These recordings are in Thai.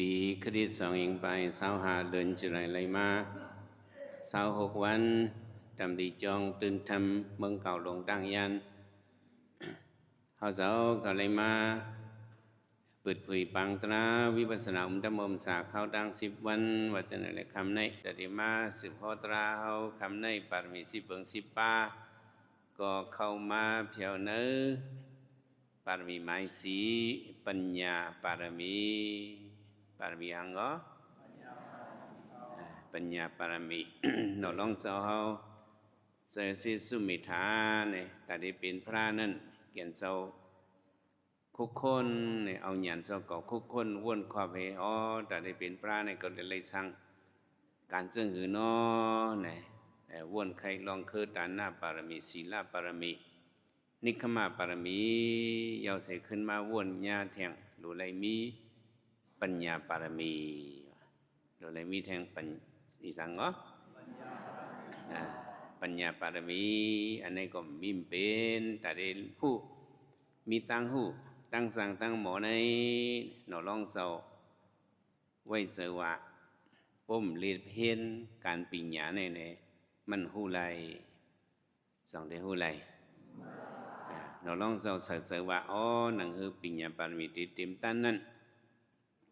ปีคริสต์2525เดือนจุลายไลมา26วันทำดีจองตื่นทำเมืองเก่าหลวงดังยันเขาเจ้าก็เลยมาเปิดเผยปังตราวิปัสสนาธรรมสาเข้าดัง10วันวัจนะและคำในแต่ที่มาสืบพอตราเขาคำในปารมี10เบิง10ป้าก็เข้ามาเพียวเนื้อปารมีไม้สีปัญญาปารมีอังก็ปัญญาปารมี หนอลองเจ้าเขาเสสิสุมิธาเนี่ยแต่ที่เป็นพระนั่นเกียนเจ้าคุกคนเนี่ยเอาหยันเจ้าก็คุกคนวนขอบเหอ๋อแต่ได้เป็นพระเนี่ยก็เลยสั่งการเจื้อหือน้อเนี่ยวนใครลองคือตานหน้าปารมีศีลปารมีนิคมาปารมียาวใส่ขึ้นมาวนญาแทงหรือไรมีปัญญาปารมีหรือไรมีแทงปัญอีสังเหรอปัญญาปารมีอันนี้ก็มีเป็นแต่ได้ผู้มีตั้งหูตั้งสั่งตั้งหมอในหนอลองเศร้าไว้เจอว่าป้มเลียเพนการปิญญาในมันหูไรสองได้หูไรหนอลองเศร้าเจอว่าอ๋อหนังคือปิญญาปารมีติเต็มตั้นนั้น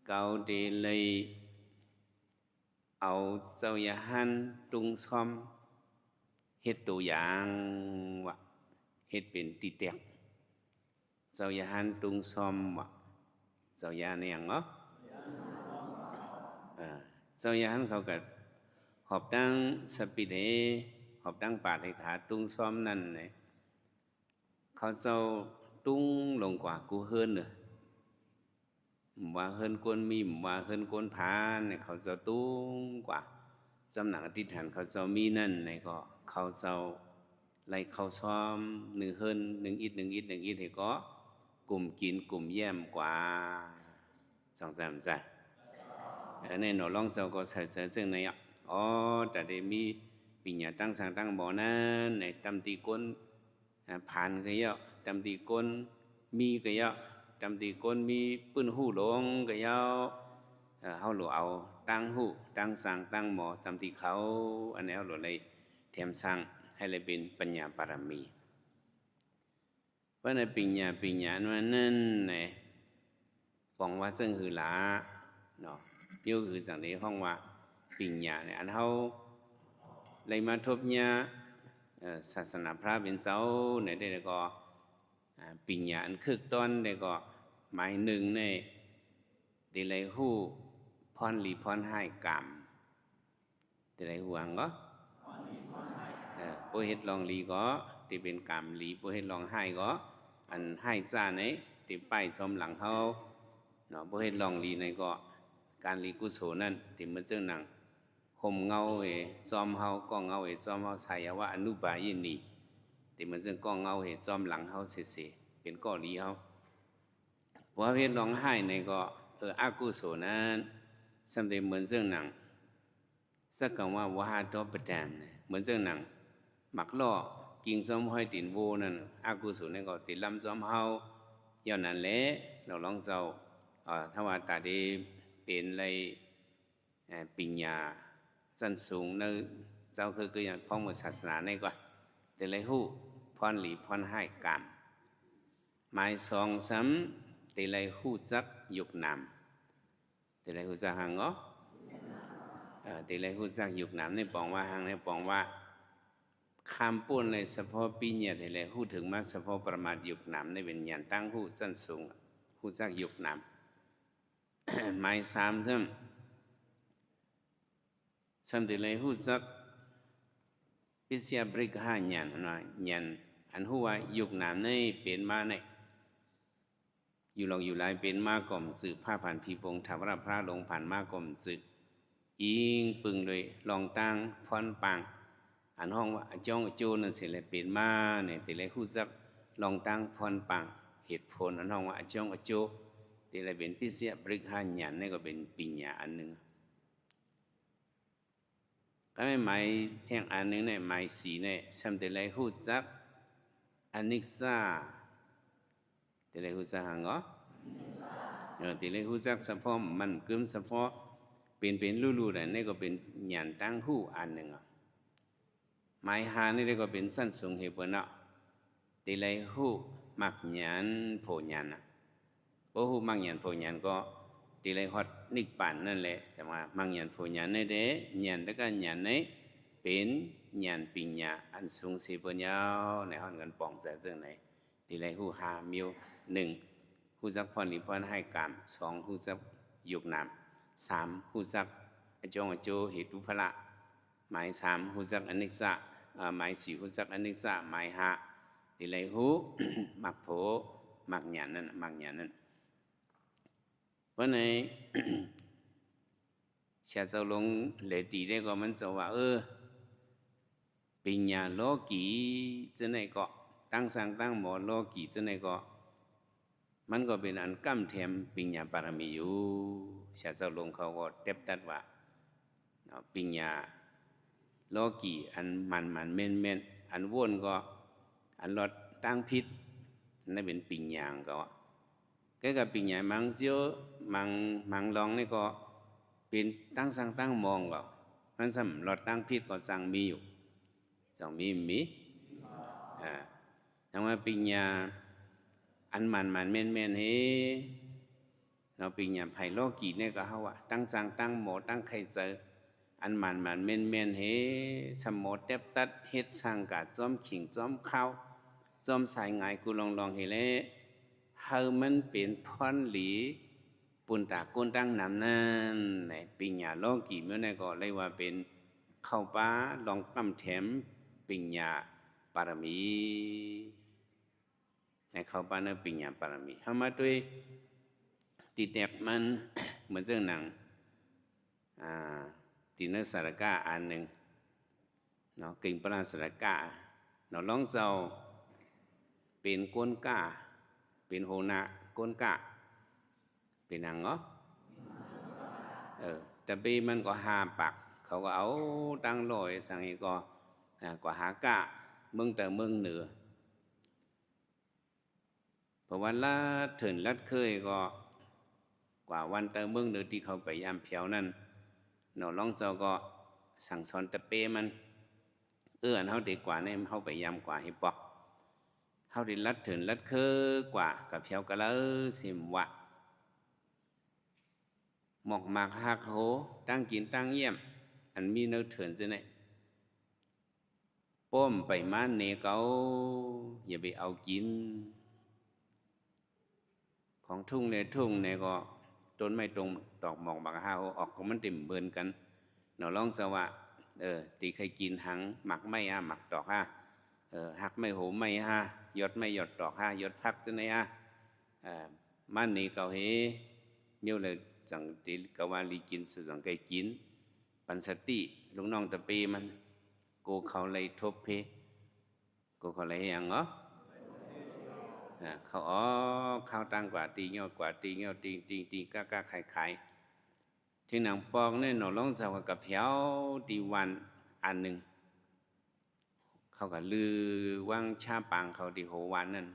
เกาเดเลยเอาเจ้ายาหันตุงซ้อมเฮ็ดตัวอย่างว่าเฮ็ดเป็นติเตกเจ้ายาหันตุงซ้อมว่าเจ้ายาเนี่ยงเหรอเจ้ายาหันเขาก็หอบดังสปิเดหอบดังปาดให้ขาตุงซ้อมนั่นเนี่ยเขาเจ้าตุงลงกว่ากูเฮิรนเลยว่าเฮิรนกวนมีว่าเฮิรนกวนผาเนี่ยเขาเจ้าตุงกว่าจำหนักอธิษฐานเขาเจ้ามีนั่นเนี่ยก็เขาเจ้าไล่เขาซ้อมหนึ่งเฮิรนหนึ่งอิดให้ก็กลุ่มกินกลุ่มแย้มกว่าสองสามจ้ะในหนอลองเจ้าก็ใส่เจอซึ่งในอ๋อแต่ได้มีปิญญาตั้งสังตั้งบ่อนั้นในตำตีก้นผ่านก็เยอะตำตีก้นมีก็เยอะตำตีก้นมีปื้นหูหลงก็เยอะเขาหลวเอาตั้งหูตั้งสังตั้งหมอตำตีเขาอันนี้เขาหลวเลยเทียมสร้างให้เลยเป็นปัญญาปารมีเพราะในปิญญานั้นเนี่ยฟองว่าซึ่งคือหลาเนาะยูคือสังในห้องว่าปิญญาเนี่ยอันเขาเลยมาทบญาศาสนาพระเป็นเจ้าเนี่ยได้ก็ปิญญาอันคึกต้นได้ก็หมายหนึ่งในได้เลยหู้พรหลีพรให้กรรมได้เลยห่วงก็ผู้เฮ็ดลองหลีก็ที่เป็นกรรมหลีผู้เฮ็ดลองให้ก็อันให้จ้าเนี่ยที่ไปชมหลังเขาเนาะผู้เฮ็ดลองหลีในก็การหลีกุศลนั่นที่มันเจ้าหนังห่มเงาซ้อมเฮาก็เงาซ้อมเฮาใส่ว่าอนุบายินีที่มันซึ่งก็เงาซ้อมหลังเฮาเสียเป็นก็หลีเฮาพอเฮ็ดร้องไห้ในก็อกุศลนั้นสำเร็จเหมือนเรื่องหนังสักคำว่าวาดประแดมเหมือนเรื่องหนังหมักล่อกิงซ้อมห้อยตินโวนั่นอกุศลนั่นก็ติดลำซ้อมเฮาย้อนนั้นแหละเราลองเจ้าถ้าว่าตาดีเป็นอะไรปิญญาจันสูงในเจ้าคืออย่างพ้องศาสนาในก็แต่เลยหู้พรหลีพรให้กรรมหมายสองซ้ำแต่เลยหู้จักยุกนำแต่เลยหู้จักหังอ๋อแต่เลยหู้จักยุกนำในปองว่าหังในปองว่าคำปุ่นในเฉพาะปีเนี่ยแต่เลยหู้ถึงมาเฉพาะประมาทยุกนำในเป็นยันตั้งหู้จันสูงหู้จักยุกนำหมายสามซ้ำแต่เลยหู้จักพิเศษบริกหายันนะยันอันหัวยุกนำในเป็นมาในอยู่หลอกอยู่หลายเป็นมาก่อมสืบผ้าผ่านพีพงถาวรพระลงผ่านมาก่อมสืบอิงปึงเลยลองตั้งฟอนปังอันห้องว่าจ้องโจนั่นเสียเลยเป็นมาเนี่ยแต่เลยหู้จักลองตั้งฟอนปังเหตุผลอันห้องว่าจ้องโจแต่เลยเป็นพิเศษบริกหายันนี่ก็เป็นปิญญาอันหนึ่งก็ไม่หมายแท่งอันหนึ่งเนี่ยหมายสีเนี่ยซ้ำแต่เลยหู้จักอนิจจาแต่เลยหู้จักหังอ๋อ ตีเลยหูจักเฉพาะมันกึมเฉพาะเป็นลู่ๆนี่ก็เป็นหยันตั้งหูอันหนึ่งหมายหานี่ก็เป็นสั้นสูงเหตุผลเนาะตีเลยหูมักหยันโผหยันโอ้หูมักหยันโผหยันก็ตีเลยฮอดนิกปันนั่นแหละแต่ว่ามักหยันโผหยันในเด้หยันแล้วก็หยันในเป็นหยันปิญญาอันสูงสีเปิ้นยาวในห้องกันป่องใส่ซึ่งไหนตีเลยหูหามิวหนึ่งหูจักพรนิพนธ์ให้กรรมสองหูจักยุบนามสามหูจักอจงอโจเหตุพละหมายสามหูจักอนิจจหมายสี่หูจักอนิจจหมายห้าตีเลยหู มักโผมักหยันนั่นมักหยันนั่นเพราะใน เสียเจ้าลงเลยตีได้ก็มันจะว่าปิญญาโลกีจะไหนก็ตั้งสังตั้งหมอโลกีจะไหนก็มันก็เป็นอันกั้มแถมปิญญาบารมีอยู่เสียเจ้าลงเขาก็เต็บตัดว่าปิญญาโลกีอันมันเม่นอันว่นก็อันลดตั้งพิษนั่นเป็นปิญญาก็cáiปิญญามังเจียวมังลองนี่ก็เป็นตั้งสังตั้งมองก็มันสำหรับตั้งพิษก็สังมีอยู่สังมีทำไมปิญญาอันมันเม่นเฮเราปิญญาไผ่โลกีเนี่ยก็เขาว่าตั้งสังตั้งหมอตั้งไข่เจออันมันเม่นเฮสมโมเต็บตัดเฮ็ดสร้างกาจ้อมขิงจ้อมข้าวจ้อมสายงายกูลองเฮเลเฮามันเป็นพรหลีปุ่นตาก้นตั้งน้ำนั่นในปิญญาโลกีเมื่อไหร่ก็เลยว่าเป็นเข้าป้าลองปั้มแถมปิญญาปารมีในเข้าป้าเนื้อปิญญาปารมีเข้ามาด้วยติดแดกมัน เหมือนเรื่องหนังตีเนื้อสารกาอันหนึ่งเนาะกิ่งปราสารกาเนาะร้องเจ้าเป็นก้นก้าเป็นโหนาก้นก้าเป็นหนังเนาะแต่ปีมันก็หาปักเขาก็เอาตั้งลอยสังเกตก็หากะเมืองแต่เมืองเหนือเพราะวันละถึงลัดเคยก็กว่าวันแต่เมืองเหนือที่เขาไปยามเพียวนั่นเนาะร้องเจ้าก็สั่งสอนตะเปมันอันเขาดีกว่าเนี่ยเขาไปยามกว่าให้ปอกเขาได้ลัดถึงลัดเคยกว่ากับเพียวก็แล้วสิมวะหมอกหมากหักโหตั้งกินตั้งเยี่ยมอันมีเนื้อเถื่อนสิเนี่ยป้อมไปมาเนเกาอย่าไปเอากินของทุ่งในทุ่งในก็ต้นไม้ตรงดอกหมอกหมากหักโหออกของมันเต็มเบินกันเนาะร้องสวะตีใครกินหังหมักไม่หมักดอกหักไม่โหไม่ยอดไม่ยอดดอกยอดพักสิเนี่ยมันนี่เกาเฮmiêu là chẳng tí cậu ba li kín sử dụng cây kín bản sát tị lúc nong tập bê man cô khâu lấy thốt phê cô khâu lấy hàng ó khâu tăng quả tì nhau tì ca khaiที่หนังปองเนี่ยหนอร้องสาวกับเพียวตีวันอันหนึ่งเขาก็ลือว่างชาปังเขาตีโหวันนั่น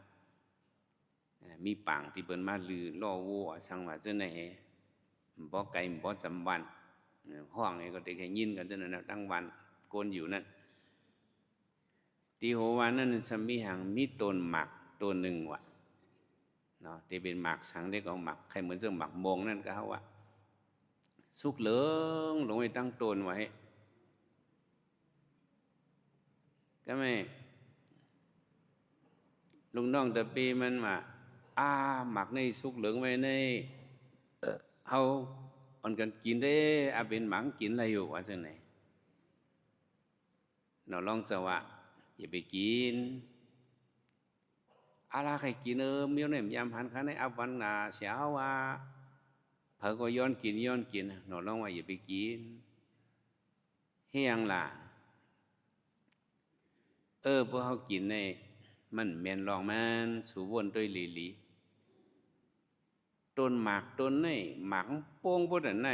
มีปังที่เปิ้นมาลือล่อวัวสังว่าจังได๋บ่ไกลบ่จำวันห้องนี่ก็ได้แค่ยินกันจังนั้นทั้งวันโกนอยู่นั่นที่โหวันนั้นสมีหังมีต้นหมากต้นหนึ่งว่ะเนาะที่เป็นหมากสังได้ก็หมากใครเหมือนเรื่องหมากมงนั่นก็เฮาว่าสุกเหลืองลงไปตั้งต้นไว้ก็ไม่ลุงน้องตะปีมันว่าหมักในสุกเหลืองไว้ในเฮาอันกันกินได้เป็นหมังกินอะไรอยู่ว่าจังไหนเนาะลองจะว่าอย่าไปกินอะไรใครกินมีเนี่ยยามหันคันในวันหนาเช้าว่าเผอก็ย้อนกินเนาะลองว่าอย่าไปกินเฮียงล่ะพวกเขากินในมันแม่นลองมันสู่วนด้วยลีต้นหมากต้นไหนหมากโป้งพวกนั้นไหน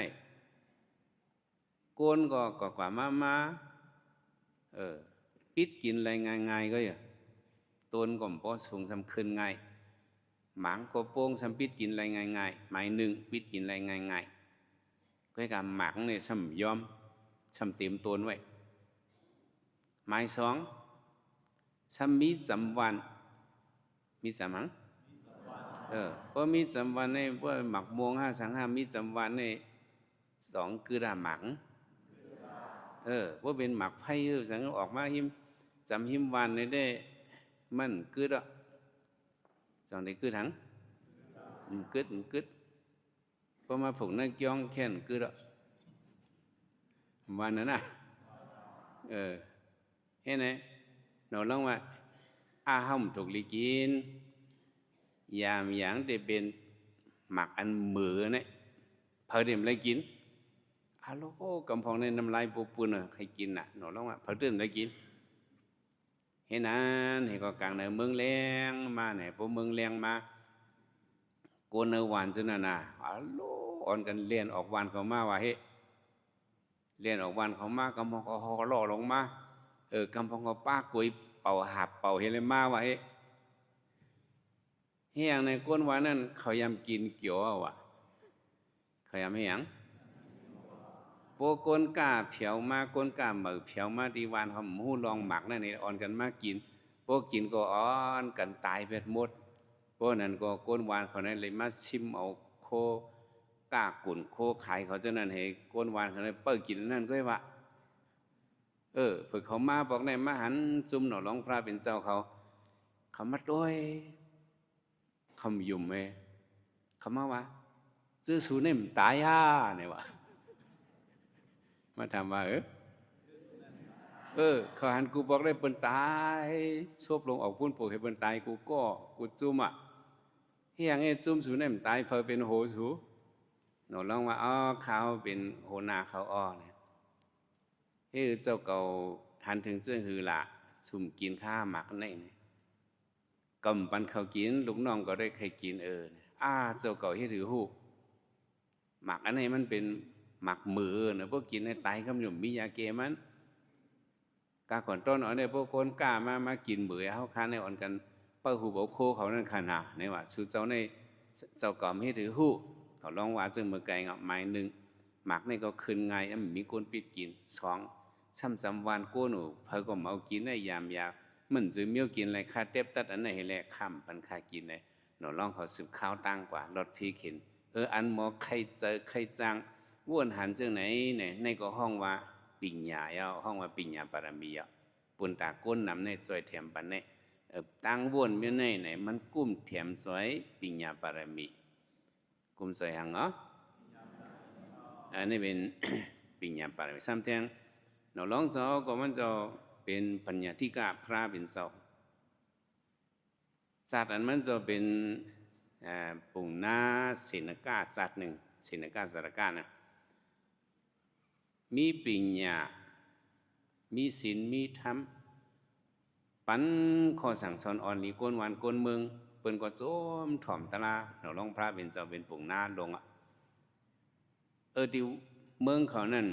โกนก็กว่ามาปิดกินอะไรง่ายๆก็อย่างต้นก็บ่สูงสำคัญง่าย หมางก็โป้งซ้ำปิดกินอะไรง่ายๆหมายหนึ่งปิดกินอะไรง่ายๆก็ให้การหมักเนี่ยซ้ำยอมซ้ำเต็มตัวไว้หมายสองซ้ำมีจำวันมีจำมั้งเพราะมีจำวันเนี่ยเพราะหมักม่วง535มีจำวันเนี่ยสองคือด่าหมังว่าเป็นหมักไผ่สังออกมาหิมจำหิมวันเนี่ยได้มันคือดอกสองได้คือทั้งกึดเพราะมาผงนั่งจ้องแค่นคือดอกวันนั้นน่ะเห็นไหมหนูลองว่าอาห้มถูกลีกินยามอย่างได้เป็นหมักอันมือเนี่ยเพอเดิมเลยกินฮัลโหลกำพองในน้ำลายปูปูนใครกินน่ะหนูลองว่าเพอเดิมเลยกินเห็นนั้นเห็นก็กลางในเมืองแรงมาเนี่ยพวกเมืองแรงมาโกนเนวันจนน่ะฮัลโหลอ่อนกันเลียนออกวันเขามาว่าเฮ้เลียนออกวันเขามากำพองก็หอล่อลงมากำพองก็ป้ากุยเป่าหับเป่าเฮเลมาว่าเฮ้เฮียงในก้นวันนั้นเขายำกินเกี่ยวอ่ะเขายำให้ยังโปก้นกาเผียวมาก้นกาเหมือเผียวมาดีวันเขาหูลองหมักนั่นนี่อ่อนกันมากินโปกินก็อ่อนกันตายเป็ดหมดโปนั้นก็ก้นวานเขานั้นเลยมาชิมเอาโคกากุ่นโคไข่เขาเจ้านั้นให้ก้นวานเขานั้นเปิดกินนั่นก็ว่าฝึกเขามาบอกในมาหันซุ่มหน่อร้องพระเป็นเจ้าเขามาด้วยคำยุ่มเอเขามาว่าซื้อสูเนี่ยมันตายเนี่ยวะมาถามว่าเขาหันกูบอกได้เปิ้นตายชบลงออกพุ่นปลูกให้เปิ้นตายกูจุ่มเฮียงจุ่มสูเนี่ยมันตายเฟอเป็นโหสูหนูลองว่าเขาเป็นโหนาเขาเนี่ยเจ้าเก่าหันถึงเจ้าหือละสุ่มกินข้าหมักนี่กำปันเขากินลูกน้องก็ได้ใครกินเจ้าเก่าให้ถือหูหมักอันนี้มันเป็นหมักมือนะพวกกินให้ตายคำหนุ่มมียาเกมันกาก่อนต้นเนี่ยพวกคนกล้ามากินเบื่อเขาค้าในอ่อนกันเป้าหูบอกโคเขานั่นขนาดเนี่ยว่าสู้เจ้าในเจ้าก่อมให้ถือหูเขาลองว่าจึงมือไก่กับไม้หนึ่งหมักนี่ก็คืนไงมีก้นปิดกินสองช่ำจำวันกู้หนูเพอก็เอากินได้ยามยาวมันจะเมี้ยวกินอะไรค่าเต็บตัดอันไหนให้แลกข้ามปันค่ากินเลยหนูลองเขาสืบข้าวตั้งกว่ารถพีเข็นอันหมอใครเจอใครจังว่นหันจังไหนเนี่ยในก็ห้องว่าปิญญาห้องว่าปิญญาปารมีปุ่นตาก้นนำในสวยแถมปันเนี่ยตั้งว่นไม่ในไหนมันกุ้มแถมสวยปิญญาปารมีกุ้มสวยหังอันนี้เป็นปิญญาปารมีซ้ำเทียงหนูลองสอก็มันจะเป็นปัญญาธิกาพระเป็นเสาศาสตร์อันมันจะเป็นปุ่งหน้าเสนกาศาสตร์หนึ่งเสนกาสารกานะมีปิญญามีศีลมีธรรมปันข้อสั่งสอนอ่อนนี้ก้นวันก้นเมืองเปิ้นก็โจมถ่อมตลาหนูลองพระเป็นเจ้าเป็นปุ่งหน้าลงที่เมืองเขานั่น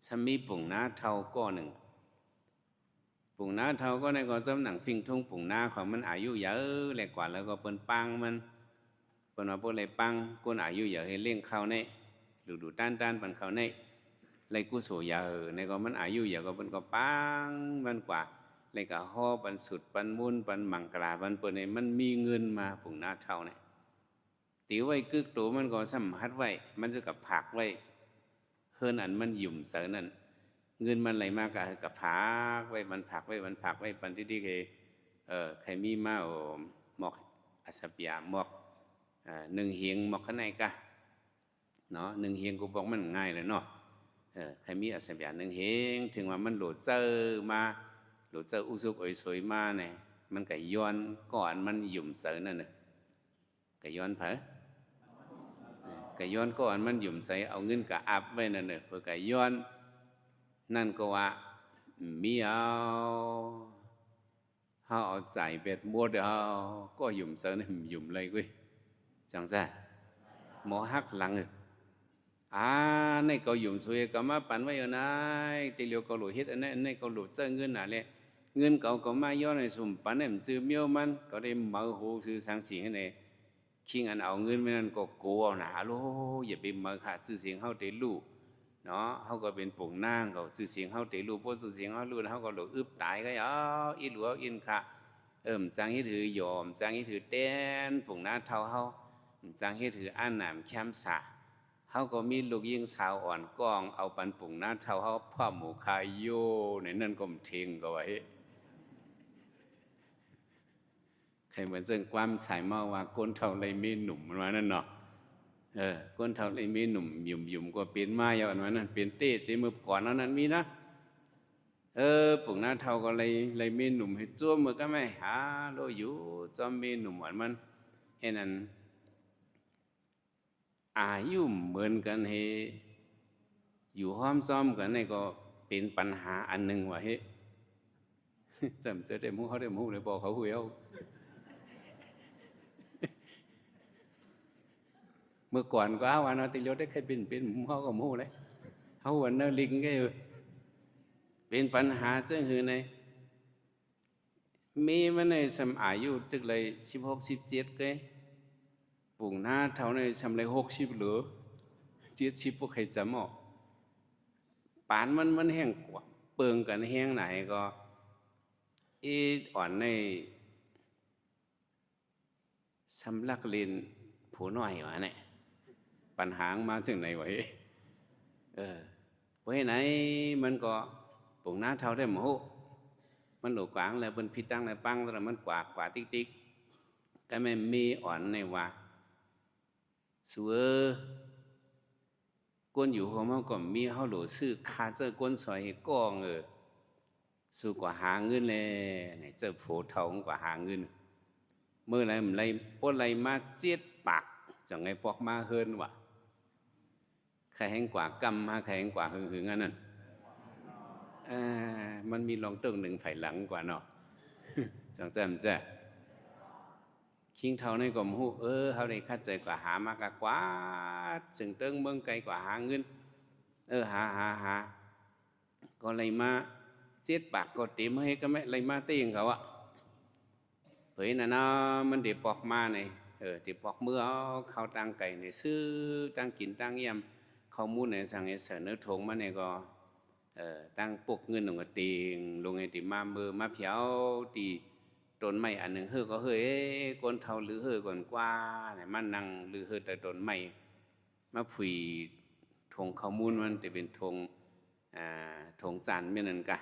ฉันมีปุ่งหน้าเท่าก้อหนึ่งปุ่งหน้าเท่าก็ในก็จำหนังฟิงทุ่งปุ่งหน้าของมันอายุเยอะแหลกกว่าแล้วก็เปิ้นปังมันเปิ้นว่าพวกอะไรปังก้นอายุเยอะให้เลี้ยงเขาในดูด้านปันเขาในไรกุโสเยอะในก็มันอายุเยอะก็เปิ้นก็ปังมันกว่าไรก็ห่อปันสุดปันมุนปันมังกราปันเปิ้นเนี่ยมันมีเงินมาปุ่งหน้าเท่าเนี่ยตีไว้กึกตัวมันก็สัมผัสไว้มันจะกับผักไว้เฮิรนอันมันหยุ่มเสนั่นเงินมันไหลมากกับผักไว้มันผักไว้มันผักไว้ปันที่เคใครมีมาหมอกอาสเปียหมอกหนึ่งเฮียงหมอกข้างในกะเนาะหนึ่งเฮียงกูบอกมันง่ายเลยเนาะใครมีอาสเปียหนึ่งเฮียงถึงว่ามันโหลดเจอมาโหลดเจออุซุกอ่อยสวยมาเนี่ยมันก็ย้อนก่อนมันหยุ่มเสนั่นน่ะก็ย้อนเผอก็ย้อนก่อนมันหยุ่มใส่เอาเงินกะอับไว้นั่นน่ะเพื่อก็ย้อนนั่นก็ว่ามีเอาใจเป็ดมัวเดียวก็หยุ่มเสนั่นหยุ่มเลยกุ้ยจังซะหมอฮักหลังในก็หยุ่มสวยก็มาปั่นไว้อยู่นะตีเลียวก็หลุดเฮ็ดอันนั้นก็หลุดเจอเงินน่ะแหละ เงินเก่าก็มาย้อนในสุ่มปันเนี่ยมันซื้อเมียวมันก็ได้เมาหูซื้อสังสีให้ในคิงอันเอาเงินไม่นั่นก็กลัวหนาโลอย่าไปมาขาดซื้อเสียงเฮาเตลูเนาะเฮาก็เป็นปุ่งนางเขาซื้อเสียงเฮาเตลูบ่ซื้อเสียงเฮาลูเฮาก็หลอึบตายก็อีหลัวอินค่ะจังให้ถือยอมจังให้ถือแต้นปุ่งหน้าเท่าเฮาจังให้ถืออ่านหนามแคมสาเฮาก็มีลูกยิงสาวอ่อนก้องเอาปันปุ่งหน้าเท่าเฮาพ่อหมูคายโยในนั่นก็มเทงก็ไว้ใครเหมือนเจ้งความสายมาว่าก้นเท่าไรมีหนุ่มมันว่านั่นเนาะก้นเท่าไรมีหนุ่มหยุ่มก็เป็นมาอย่างนั้นนั่นเป็นเต้เจมือก่อนนั้นมีนะปุ่งหน้าเท่าก็เลยมีหนุ่มให้จ้วมมือก็ไม่หาโลอยู่จอมมีหนุ่มเหมือนมันเห็นนั้นอายุเหมือนกันให้อยู่ห้อมซ้อมกันนี่ก็เป็นปัญหาอันหนึ่งว่าเฮ้จำจะได้มูเขาได้มูเลยบอกเขาหุยเอาเมื่อก่อนก็วันนั้นติโยได้เคยเป็นเขาก็มูเลยเขาวันนั้นลิงก็เป็นปัญหาเจ้าหือในมีมันในสมัยอายุตึกเลย16-17ก็ปุ่งหน้าเท่าในสมัย60หรือ70พวกใครจำออกปานมันแห้งกว่าเปิงกันแห้งไหนก็อ่อนในสำลักเรียนผู้น้อยวะเนี่ยปัญหามาถึงไหนวะเพราะไหนมันก็ปุ่งหน้าเท่าได้หมดมันหลกวางแล้วมันผิดตั้งแล้วปังแล้วมันกว่าติ๊กแต่ไม่มีอ่อนในว่าสัวก้นอยู่หัวมันก็มีเขาหลูซื้อคาเจอก้นสอยก้องสู้กว่าหาเงินเลยเนี่ยเจอโผเท่ากว่าหาเงินเมื่อไรมันไรป้นไรมาเจี๊ยดปากจังไงปอกมาเฮินวะใครแห้งกว่ากำมาใครแห้งกว่าหึงอันนั้นมันมีลองเติงหนึ่งไผ่หลังกว่าเนาะจังแจ่มแจ้คิงเท่าในกลมหูเขาได้คัดใจกว่าหามากกว่าจึงเติงเมืองไกลกว่าหาเงินหาก็เลยมาเสียดปากก็เต็มให้ก็ไม่เลยมาเตียงเขาอะเผยน่ะนะมันเดี๋ยวปอกมาเนี่ยเดี๋ยวปอกเมื่อเขาตั้งไก่เนี่ยซื้อตั้งกินตั้งเยี่ยมข้อมูลในสั่งให้เสนอถงมาเนี่ยก็ตั้งปกเงินลงกระติงลงไอ้ติมามือมาเพียวตีต้นไม้อันหนึ่งเฮ้อก็เฮ้ยก้นเท่าหรือเฮ้อก่อนกว่าเนี่ยมันนั่งหรือเฮ้อแต่ต้นไม้มาผุยถงข้อมูลมันจะเป็นถงจันเมื่อนั้นกะ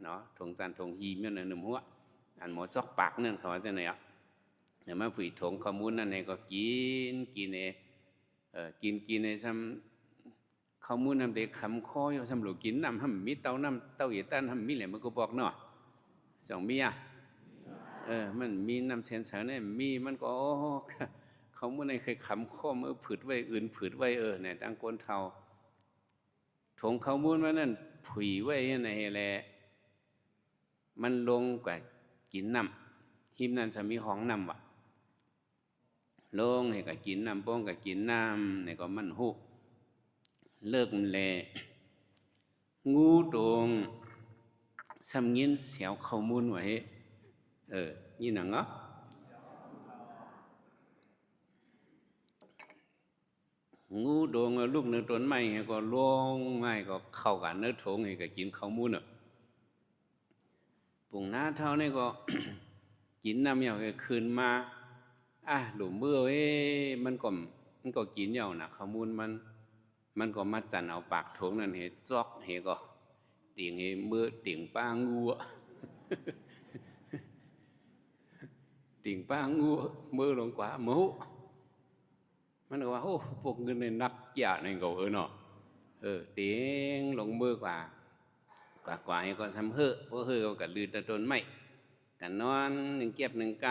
เนาะถงจันถงฮีเมื่อนั้นหนุ่มหัวอันหมอจอกปากนั่นเขาว่าจะไหนอ่ะเนี่ยมาผุยถงข้อมูลนั่นเองก็กินในซ้ำข้อมูลนำเด็กคำคอยซ้ำหลูกินน้ำห้ำมีเต้าน้ำเต้าเหยียดต้านห้ำมีแหละมันก็บอกเนาะสองมีอ่ะมันมีน้ำเชนเสาเนี่ยมีมันก็เขาเมื่อในเคยขำข้อมือผืดไว้อื่นผืดไว้เนี่ยตั้งก้นเทาถงเขามูลว่านั่นผุยไว้ในแหละมันลงกว่ากินน้ำหิมนั่นจะมีห้องน้ำวะลงให้กับกินน้ำป้องกับกินน้ำเนี่ยก็มันหุกเลิกมันแลงูตรงซ้ำยินเสียวเขามูลไว้ยี่หนังเนาะงูโดงลูกเนื้อต้นไม้ก็ล่วงไม้ก็เข้ากันเนื้อถงให้ก็กินข้าวมูลปุ่งหน้าเท่านี่ก็ กินน้ำเหยาคืนมาหลุมเบื่อมันก็กินเหยานะข้าวมูลมันก็มาจันเอาปากถงนั่นเหจอกเหก็เตียงเหเมื่อเตียงป้างูเตียงป้างูเมื่อลงกว่าหมูมันก็ว่าโอ้พวกเงินในนักหยาในก็เนาะเตียงลงมือกว่าให้ก็ทำเพราะก็กัดลือตะตนไม่กันนอนหนึ่งเก็บหนึ่งก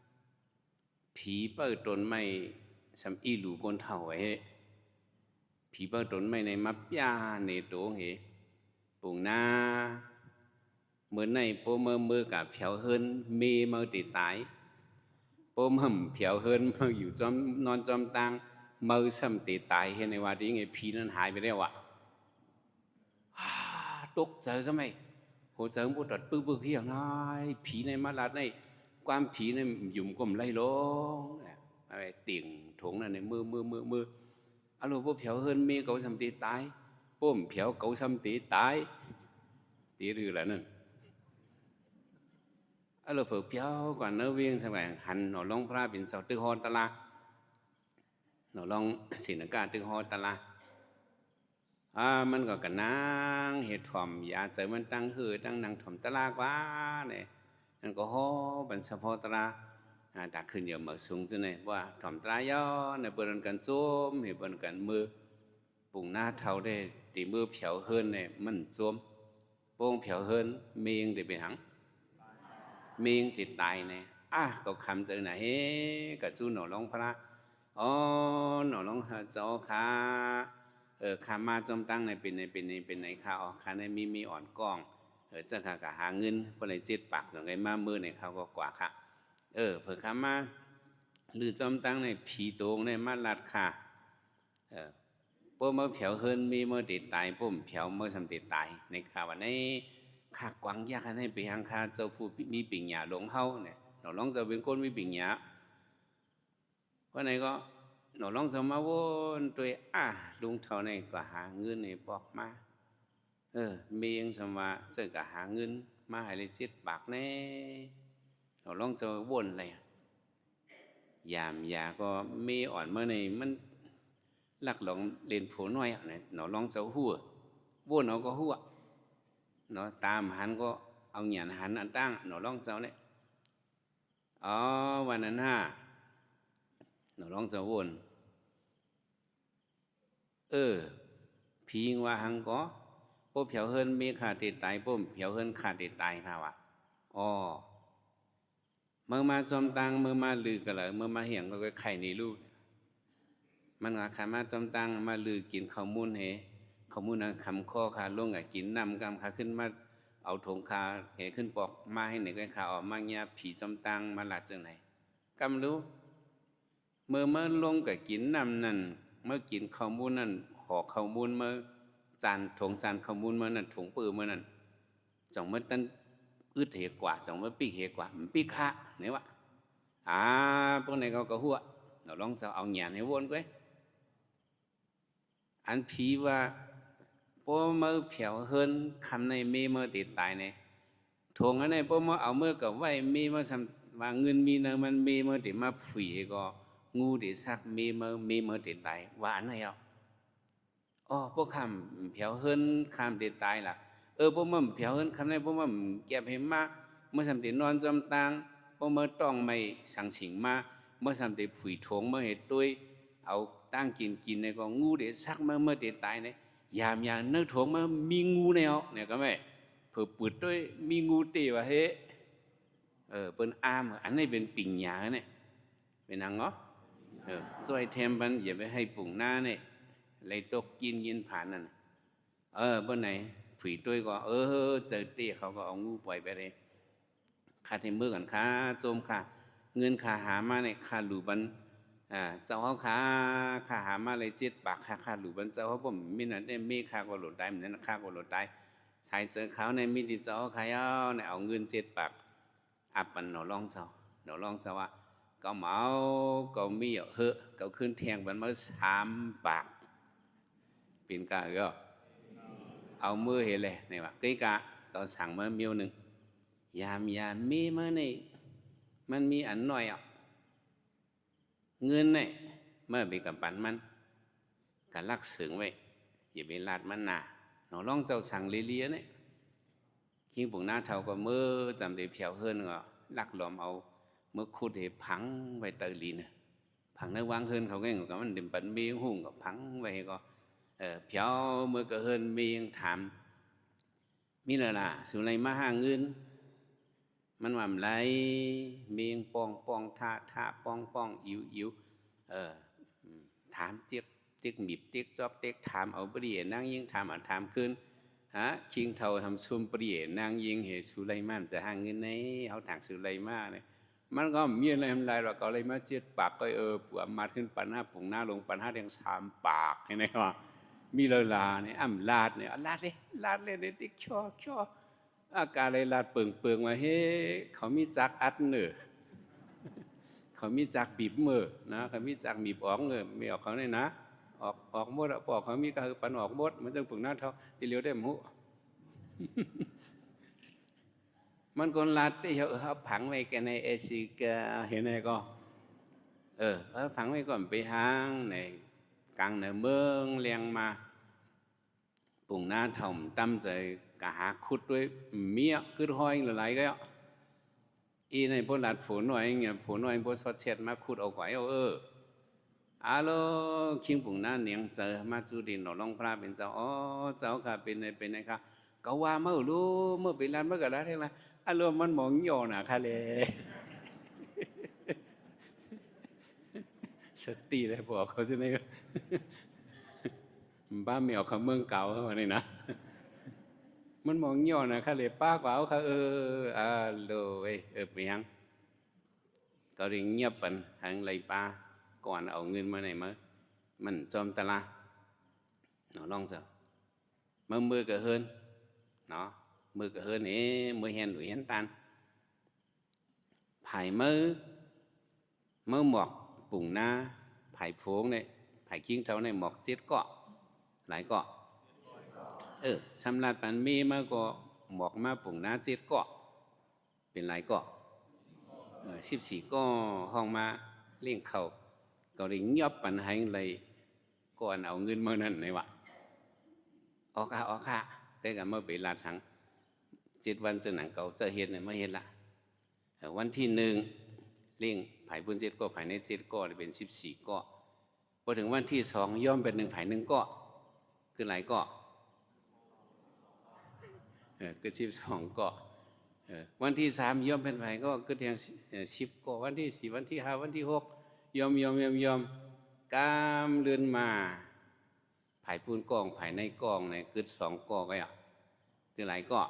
ำผีเปิดตนไม่สำอีหลูบนเท่าไว้ผีเปิดตนไม่ในมับยาในโตเหปุ่งหน้าเมื่อในโปมือกับเผียวเฮินมีมือติดตายโปมเผียวเฮินมาอยู่จอมนอนจอมตังมือซ้ำติดตายเห็นในว่าที่ไงผีนั้นหายไปแล้วตกเจอก็ไม่ hỗ trợ bố trật bư bư hiền nói phí này mà lạt này quan phí này dùng cùng lây lố tiền thủng này mưa alo bố phiếu hơn mi cậu xăm tí tái bố唔phiếu cậu xăm tí tái tí rư là nên alo phở phiếu còn nơ viên thằng bạn hành nó long ra bình sau tư hôn ta la nó long xin nó cả tư hôn ta laมันก็กะนางเฮ็ดถ่อมยาใจมันตั้งหือตั้งนางถ่อมตะลากว่าเนี่ยนั่นก็โหบันเฉพาะตะลาดักขึ้นเยอะมาสูงจังเลยว่าถ่อมตะลาย่อในเปิ้นกันโจมเฮ็ดเปิ้นกันมือปุ่งหน้าเท่าได้ตีมือเผียวเฮิรนเนี่ยมันโจมโป้งเผียวเฮิรนเมียงได้เป็นหังเมียงติดตายเนี่ยก็คำเจอไหนก็จู้หนอลงพระอ๋อหนอลงหาเจ้าค่ะข้ามาจมตั้งในเป็นในข้าออกข้าในมีอ่อนกล้องเจ้าข้าก็หาเงินก็เลยจิตปากส่งไงมามือในเขาก็กว่าค่ะเผื่อข้ามาหรือจมตั้งในผีโตงในมาลัดค่ะพวกมาเผียวเฮินมีเมื่อติดตายปุ่มเผียวเมื่อทำติดตายในข่าววันนี้ข้ากวางยากให้ไปยังข้าเจ้าผู้มีปิ่งหยาหลงเฮาเนี่ยเราลองจะเป็นคนมีปิ่งหยาเพราะไหนก็หนูลองสมาวนตัวลุงเท่านี้ก็หาเงินในบอกมามียังสมาเจอก็หาเงินมาให้เลยจิตปากแน่หนูลองจะวนเลยยามยาก็มีอ่อนเมื่อในมันลักหลงเรียนผู้น้อยเนี่ยหนูลองจะหัววนเอาก็หัวหนูตามหันก็เอาหยานหันอันตั้งหนูลองเจ้าเนี่ยวันนั้นหนูลองจะวนผีว่าหังก็พวกเผียวเฮิรนมีขาติดตายพวกเผียวเฮิรนขาติดตายค่ะวะเมื่อมาจอมตังเมื่อมาลือกันเลยเมื่อมาเหี่ยงก็ไข่ในลูกมันว่าขามาจอมตังมาลือกินข้าวมูลข้าวมูลนะคำข้อขาลงกินนำกำขาขึ้นมาเอาถงขาขึ้นปอกมาให้ไหนก็ขาออกมาเงี้ยผีจอมตังมาหลัดจังไหนกำรู้เมื่อลงกับกินนำนั่นเมื่อกินข้าวมูลนั่นห่อข้าวมูลเมื่อจานถงจานข้าวมูลเมื่อนั่นถงปืนเมื่อนั่นจังเมื่อตั้งอึดเหกว่าจังเมื่อปีเหกว่าปีขาเนี่ยวะพวกนี้เขาก็หัวเราลองเอาหยาในวนก็อันผีว่าพวกเมื่อเผียวเฮิรนคำในมีเมื่อติดตายเนี่ยถงอันนี้พวกเมื่อเอาเมื่อกับไว้มีเมื่อทำว่าเงินมีเนมันมีเมื่อติดมาฝีก็งูติดซักมีเมื่อติดตายว่าอันไหนพวกคำเผียวเฮิรนคำติดตายล่ะพวกมันเผียวเฮิรนคำในพวกมันเก็บให้มาเมื่อทำติดนอนจำตังพวกเมื่อต้องไม่สังสิงมาเมื่อทำติดฝีถงเมื่อเหตุด้วยเอาตั้งกินในก็งูเดี๋ยวซักเมื่อติดตายเนี่ยยามอย่างเนื้อถงเมื่อมีงูเนี่ยก็ไม่เผื่อปุดด้วยมีงูตีว่าเฮ้เป็นอันนี้เป็นปิ่งหยาเนี่ยเป็นอังเนาะช่วยเทมมันอย่าไปให้ปุ่งหน้าเนี่ยเลยตกกินผ่านนั่นเมื่อไหนฝีด้วยก็เจอเตี้ยเขาก็เอางูปล่อยไปเลยค่าเทมเมื่อกันค่าโจมค่ะเงินค่าหามาเนี่ยค่าหลูบันเจ้าเขาค่าหามาเลย7 บาทค่าหลูบันเจ้าเขาผมมีนั่นได้มีค่าก็หลุดได้เหมือนนั้นค่าก็หลุดได้ใช้เจอเขาในมีดีเจ้าเขาเนี่ยเอาเงิน7 บาทปันหนอลองเจ้าว่าก็เมาก็มีก็ขึ้นแทงมันมา3 บาทเป็นกะก็เอามือเห็นเลยนี่ว่ากี่กะก็สั่งมาเมียวหนึ่งยามมีมานี่มันมีอันหน่อยเงินเนี่ยเมื่อไปกับปันมันกันลักเสืองไว้อย่าไปลาดมันหนาหนอลองเจ้าสั่งเลี้ยเนี่ยคิงปุ่งหน้าเท่าก็เมื่อจำได้เพียวเฮิรนก็ลักหลอมเอาเมื่อคูดเหพังไว้เตยลีนพังในวางเฮิรนเขาก็ยังกับมันเดิมปันมีหุ่งกับพังไว้ก็เพียวเมื่อก็เฮิรนมียังถามมีอะไรล่ะสุนัยมาหาเงินมันว่าไรมียังปองท่าปองอิวถามเจ๊กหมิบเจ๊กจอกเจ๊กถามเอาเปรียนั่งยิงถามขึ้นคิงเท่าทำซุ่มเปรียนางยิงเหตุสุไลมานจะหางเงินในเขาถางสุไลมาเนี่ยมันก็มีอะไรทำไรเราก็เลยมา7 ปากก็ปวดมาขึ้นปันห้าปุ่งหน้าลงปันห้าเรียง3 ปากเห็นไหมว่ามีเลาเนี่ยลาดเนี่ยลาดเลยเนี่ยติ๊กช่อ อากาศเลยลาดเปิงมาเฮ้เขามีจักอัดเนอเขามีจักบีบมือนะเขามีจักบีบออกเนอไม่ออกเขาเนี่ยนะออกหมดปอกเขามีก็คือปันออกหมดมันจึงปึงหน้าเท่าที่เหลียวได้หมูมันคนลาดที่เขาผังไว้กันในเอชิกาเห็นไหมก็ผังไว้ก่อนไปหางในกลางในเมืองเลียงมาปุ่งหน้าถ่อมตั้มใจกะหาขุดด้วยเมียคือห้อยหลายๆก็อีในพวกหลัดฝูหน่อยเงี้ยฝูหน่อยพวกสดเช็ดมาขุดเอาไว้อาโลคิงปุ่งหน้าเนียงเจอมาจูดินหนอลองพระเป็นเจ้าเจ้าค่ะเป็นไงคะก็ว่าเมื่อรู้เมื่อเป็นร้านเมื่อกันแล้วเท่าไหร่อาโลมันมองโยน่ะค่ะเลยสติเลยบอกเขาจะได้บ้าเมียวเขาเมืองเก่าเขาเนี่ยนะมันมองโยน่ะค่ะเลยป้ากว่าเขาอาโลไปยังก็เรียงเงียบปันหางไหลป้าก่อนเอาเงินมาไหนมามันจอมตะลาnó long giờ mưa cỡ hơn nó mưa cỡ hơn ấy mưa hèn đuổi hèn tan phải mơ mọc bùng na phải phố này phải kinh thấu này mọc chết cọ lại cọ xăm lạt bàn mi mà có mọc mà bùng na chết cọเป็นหลายเกาะ14 ก็ห้องมาเลี้ยงเขาก็ได้เงียบปันให้เลยก่อนเอาเงินมานั่นในวะออกค่ะแต่ก็มาไปลาดทั้ง7 วันจะหนังเก่าจะเห็นเนี่ยไม่เห็นละวันที่1เลี้ยงไผ่บุญ7 ก็ไผ่ใน7 ก็เป็น14 ก็พอถึงวันที่2ย่อมเป็น1 ไผ่ 1 ก็คือหลายก็คือ12 ก็วันที่3ย่อมเป็นไผ่ก็คือเพียง10 ก็วันที่4วันที่5วันที่6ยอมกามเลือนมาไผ่ปูนกองไผ่ในกองเนี่ยคือ2 ก็คือหลายก็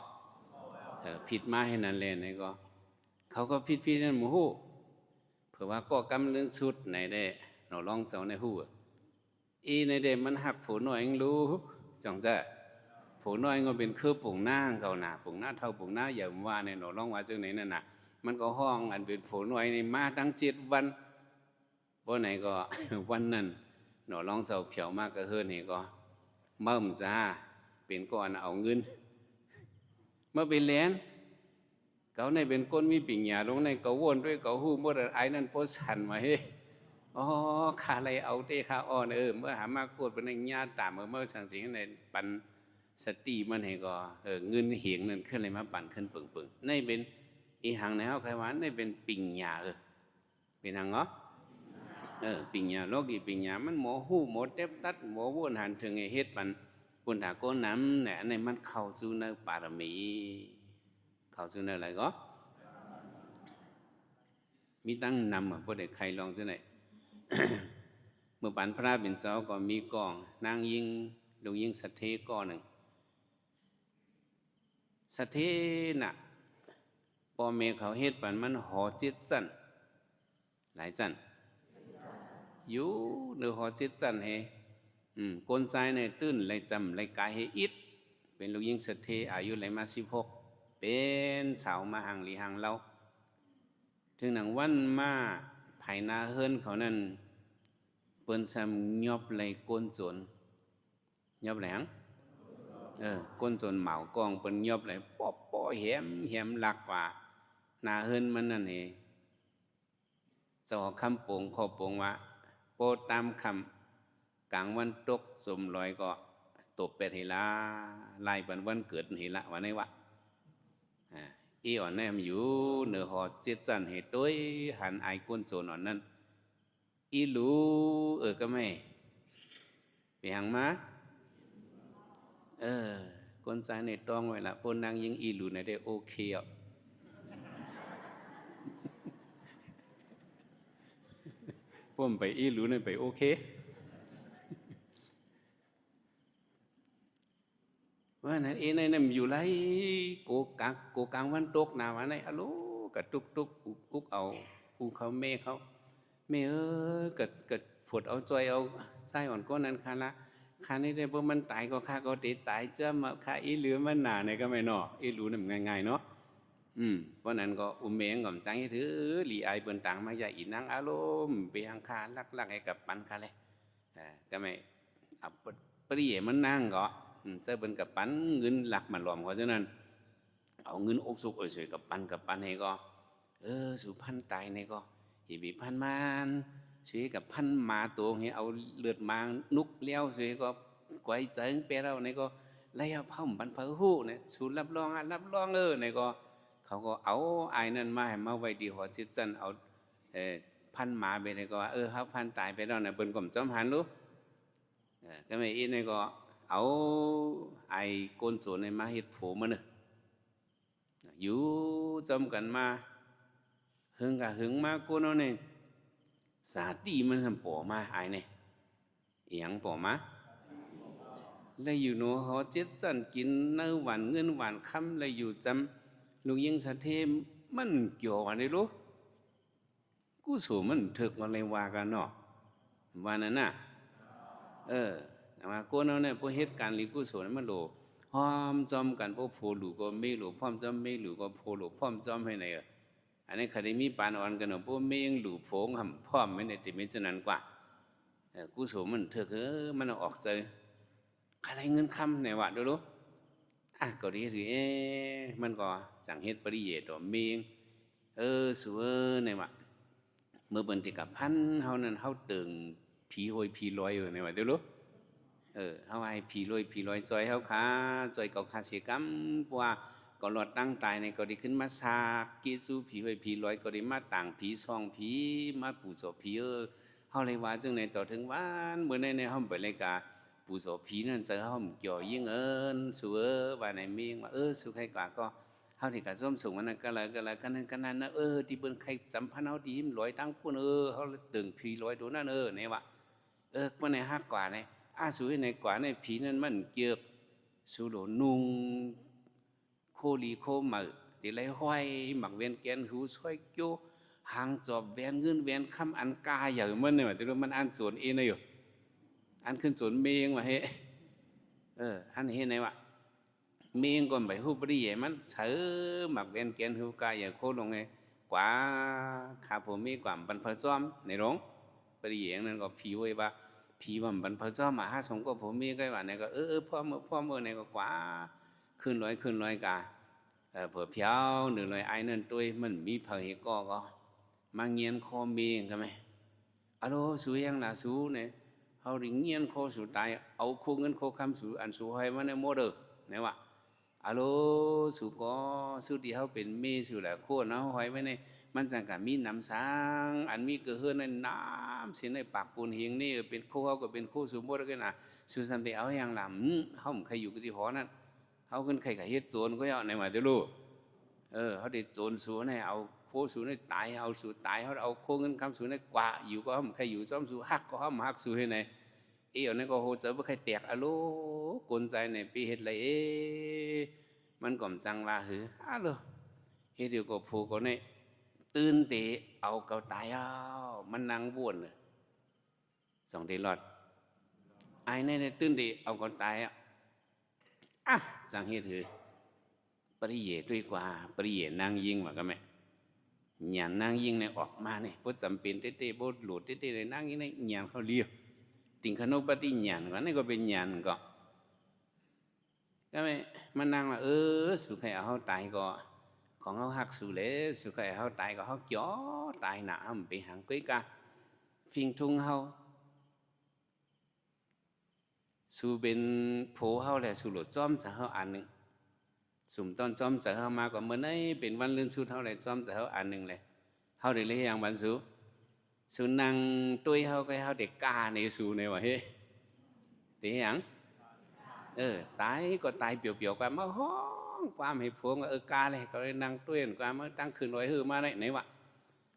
ผิดมาให้นั่นเลยนี่ก็เขาก็ผิดนั่นหมู่ฮู้เผื่อว่าก็กำเลือนสุดไหนได้หนอร้องเสาในฮู้อีในเดมันหักฝูหน่อยเองรู้จังจะฝูน้อยก็เป็นคือปุ่งหน้าเขาหนาปุ่งหน้าเท่าปุ่งหน้าอย่าว่าในหนอร้องว่าจังไหนนั่นน่ะมันก็ห้องอันเป็นฝูน้อยในมาทั้ง7 วันวันไหนก็วันนั้นหนอร้องเสาเผียวมากก็เฮือนนี่ก็เมิ่มจ้าเป็นก่อนเอาเงินเมื่อเป็นแหลนเขาในเป็นก้นมีปิ่งหยาลงในเขาวนด้วยเขาหู้เมื่อไอ้นั่นโพสันมาเฮ้ข้าอะไรเอาเต้ข้าอ่อนเมื่อหามากดเป็นญาติตามเมื่อสังสิงในปันสติมันให้ก็เงินเหียงนั่นขึ้นเลยมาปั่นขึ้นปึ่งในเป็นอีหังในเขาใครว่าในเป็นปิ่งหยาเป็นหังเหรอปิ่งหยาโลกีปิ่งหยามันหมอหู้หมอเต็บตัดหมอวนหันถึงไอ้เฮ็ดมันปุ่นถาโกน้ำเนี่ยในมันเข้าสู่ในปารมีเข้าสู่ในอะไรก็มีตั้งนำพวกเด็กใครลองซะหน่อยเมื่อปันพระเป็นเจ้าก็มีกองนางยิงลงยิงสัตเทก้อนหนึ่งสัตเทน่ะพ่อแม่เขาเฮ็ดปันมันห่อ7 จันหลายจันอยู่เนื้อห่อ7 จันเฮกลใจในตื้นเลยจำเลยกายเฮอิดเป็นลูกยิงสัตเทอายุเลยมา16เป็นสาวมาหังหลีหังเล่าถึงหนังวันมาไผ่นาเฮิรนเขานั่นเปิ้นซ้ำยอบเลยก้นจนยอบแหลงก้นจนเหมากองเปิ้นยอบเลยป้อแหมหลักว่านาเฮิรนมันนั่นเองเจ้าคำโป่งขอโป่งว่าโปตามคำกลางวันตกสมลอยก็ตบเป็ดหิละไล่ปันวันเกิดหิละวันนี้วะอีอ่อนแนมอยู่เหนือหอ7 จันเหตุด้วยหันไอก้นโจนอ่อนนั้นอีรู้ก็ไม่ไปหังมาก้นใจในต้องไว้ละปนนางยิงอีรู้ในได้โอเคผมไปอีรู้ในไปโอเคว่านั่นในนั้นอยู่ไรโกกลางวันตกหนาวันไหนอะโลกะตุกอุกเอาอุเขาเมเขาเมกัดฝดเอาจอยเอาไส้อ่อนก้นนั้นคันละ ข้านี่ได้พวกมันตายก็ข้าก็ติดตายเจ้ามาข้าอีเหลือมันหนาเนี่ยก็ไม่เนาะอีรู้นี่มันง่ายๆเนาะเพราะนั้นก็อุ้มเมงก่อมจังให้ถือหลีไอเปิ้นต่างมาอย่าอีนังอารมณ์ไปยังคาลักๆให้กับปันคาเลยก็ไม่เอาปรีมันนั่งก็เจ้าเปิ้นกับปันเงินหลักมันรวมเขาฉะนั้นเอาเงินอกสุกเอ่ยสวยกับปันให้ก็สุพันตายในก็อีบีพันมานช่วยกับพันมาตัวให้เอาเลือดมานุกเลี้ยวช่วยก็ไกวเจิงเปเราในก็ไล่เอาพ่อมปันเผอหู้เนี่ยสูนรับรองรับรองในก็เขาก็เอาไอ้นั่นมาให้มาไว้ดีหัวจิตจันเอาพันหมาไปเลยก็ว่าเขาพันตายไปแล้วเนี่ยเปิ้นก่อมจอมหันรู้ก็ไม่อีนี่ก็เอาไอ้โกนโจรในมาเฮ็ดโผมันน่ะอยู่จอมกันมาหึงกะหึงมาโกนเอาเนี่ยสาตีมันทำป่อมาไอ้เนี่ยเอียงป่อมาแล้วอยู่หนูเขาเจ็ดจันกินเนื้อหวานเงินหวานคำแล้วอยู่จำลูกยิงสะเทมมันเกี่ยวกันได้รู้กูสูมันถึกอะไรว่ากันเนาะว่านั่นน่ะแต่ว่ากูเนาะเนี่ยพวกเหตุการณ์ลิกูสูนั้นมันโหพร้อมจอมกันพวกโผล่ก็ไม่หลูพร้อมจอมไม่หลูก็โผล่พร้อมจอมให้ไหนอันนี้คดีมีปานอ่อนกันเนาะพวกไม่ยังหลูโผงหำพร้อมไม่ในติมิจนั้นกว่ากูสูมันถึกมันออกใจอะไรเงินคำไหนวะดูรู้ก็ดีถือมันก็สังเหตุปริเยตัวเมียงสัวไหนวะเมื่อบันทิกับพันเฮานั้นเฮาตึงผีโหยผีลอยไหนวะดูรู้เฮาไอ้ผีลอยจอยเฮาขาจอยเก่าขาเสียกำว่าก็หลอดตั้งตายในก็ได้ขึ้นมาซากกีสู้ผีโหยผีลอยก็ได้มาต่างผีซองผีมาปู่โสผีเฮาเลยว่าจึงในต่อถึงว่านเมื่อในเฮาไปเลยกาปู่โสผีนั่นเจอเฮาเกี่ยวยิ่งสัวว่าในเมียงว่าสุใครกว่าก็เฮาที่กะส้มสูงมันก็เลยกันนั้นนะที่เปิ้นใครสัมพันธ์เฮาดีมลอยตั้งพุ่นเฮาตึงผีลอยตัวนั้นเนี่ยว่ามันในฮักกว่าในสูในกว่าในผีนั้นมันเกือบสูโหนุงโคลีโคมาติไรห้อยหมักเวียนแกนหูช่วยโจหางจอบเวียนเงินเวียนคำอันกาอย่างมันเนี่ยแต่ว่ามันอันส่วนเองเลยอยู่อันขึ้นส่วนเมียงมาเฮ้อันเห็นไหนวะเมียงก่อนไปหูปริเยมันเสือหมักเวียนแกนหูกาอย่างโคลงไงกว่าขาผมมีกว่าบรรพจอมในหลวงปริเยนั่นก็ผีไว้ว่าผีว่าบรรพจอมมาหาสงก็ผมมีก็ว่าเนี่ยก็พ่อเมื่อเนี่ยก็กว่าขึ้นร้อยกาเผื่อเพียวหนึ่งร้อยไอ้นั่นตัวมันมีเผยก็มาเงียนคอมีกันไหมอะโลสูยังน่ะสูเนี่ยเขาดิเงียนโคสูตายเอาคู่เงินโคคำสูอันสูให้มันในโมเดอร์เนี่ยวะอะโลสูก็สูที่เขาเป็นเมสูแหละโคเนาะหอยไว้ในมันจังกับมีน้ำสางอันมีเกลือในน้ำเสียในปากปูนเฮียงนี่เป็นโคเขาก็เป็นโคสูโมเดอร์กันนะสูสันไปเอาอย่างลำเขาใครอยู่กับที่หอนั่นเขาขึ้นใครกับเฮ็ดโจรก็เอาในมาเดี๋ยวรู้เขาได้โจรสูในเอาโคสูในตายเอาสูตายเขาเอาโคเงินคำสูในกว่าอยู่ก็เขาใครอยู่จอมสูฮักก็เขาฮักสูให้ในนั่นก็โหเจอว่าใครแตกอะโลกลใจในปีเฮ็ดไรมันก่อมจังว่าหืออะโลเฮ็ดเดียวก็ผูกก็ในตื่นเตะเอาเกาตายเอามันนั่งบ้วนสองเดลอดไอ้ในตื่นเตะเอาเกาตายจังเฮ็ดหือปริเยด้วยกว่าปริเยนางยิงว่าก็แม่หยานนางยิงเนี่ยออกมาเนี่ยพอจำเป็นเต้ๆบ่หลุดเต้ๆเลยนางยิงเนี่ยหยานเขาเลี้ยวติงขนมปฏิหยานก็นี่ก็เป็นหยานก็ไม่มันนางว่าสุขให้เอาเขาตายก็ของเขาหักสู่เลยสุขให้เขาตายก็เขาจ่อตายหนามันไปหางกุ้ยกะฟิงทุ่งเขาสู่เป็นโผเขาแหละสู่หลุดจอมสะเขาอันหนึ่งสุ่มต้นจอมสะเขามาก็เมื่อไหร่เป็นวันลื่นสู้เท่าไรจอมสะเขาอันหนึ่งเลยเขาได้เลยอย่างบันสู่นางตุ้ยเขาก็เขาเด็กกาในสู่ในว่าเฮ้ตีอย่างตายก็ตายเปรียวๆกันมาห้องความให้พวงกาเลยก็เลยนั่งตุ้ยกันมาตั้งคืนลอยหือมาได้ไหนวะ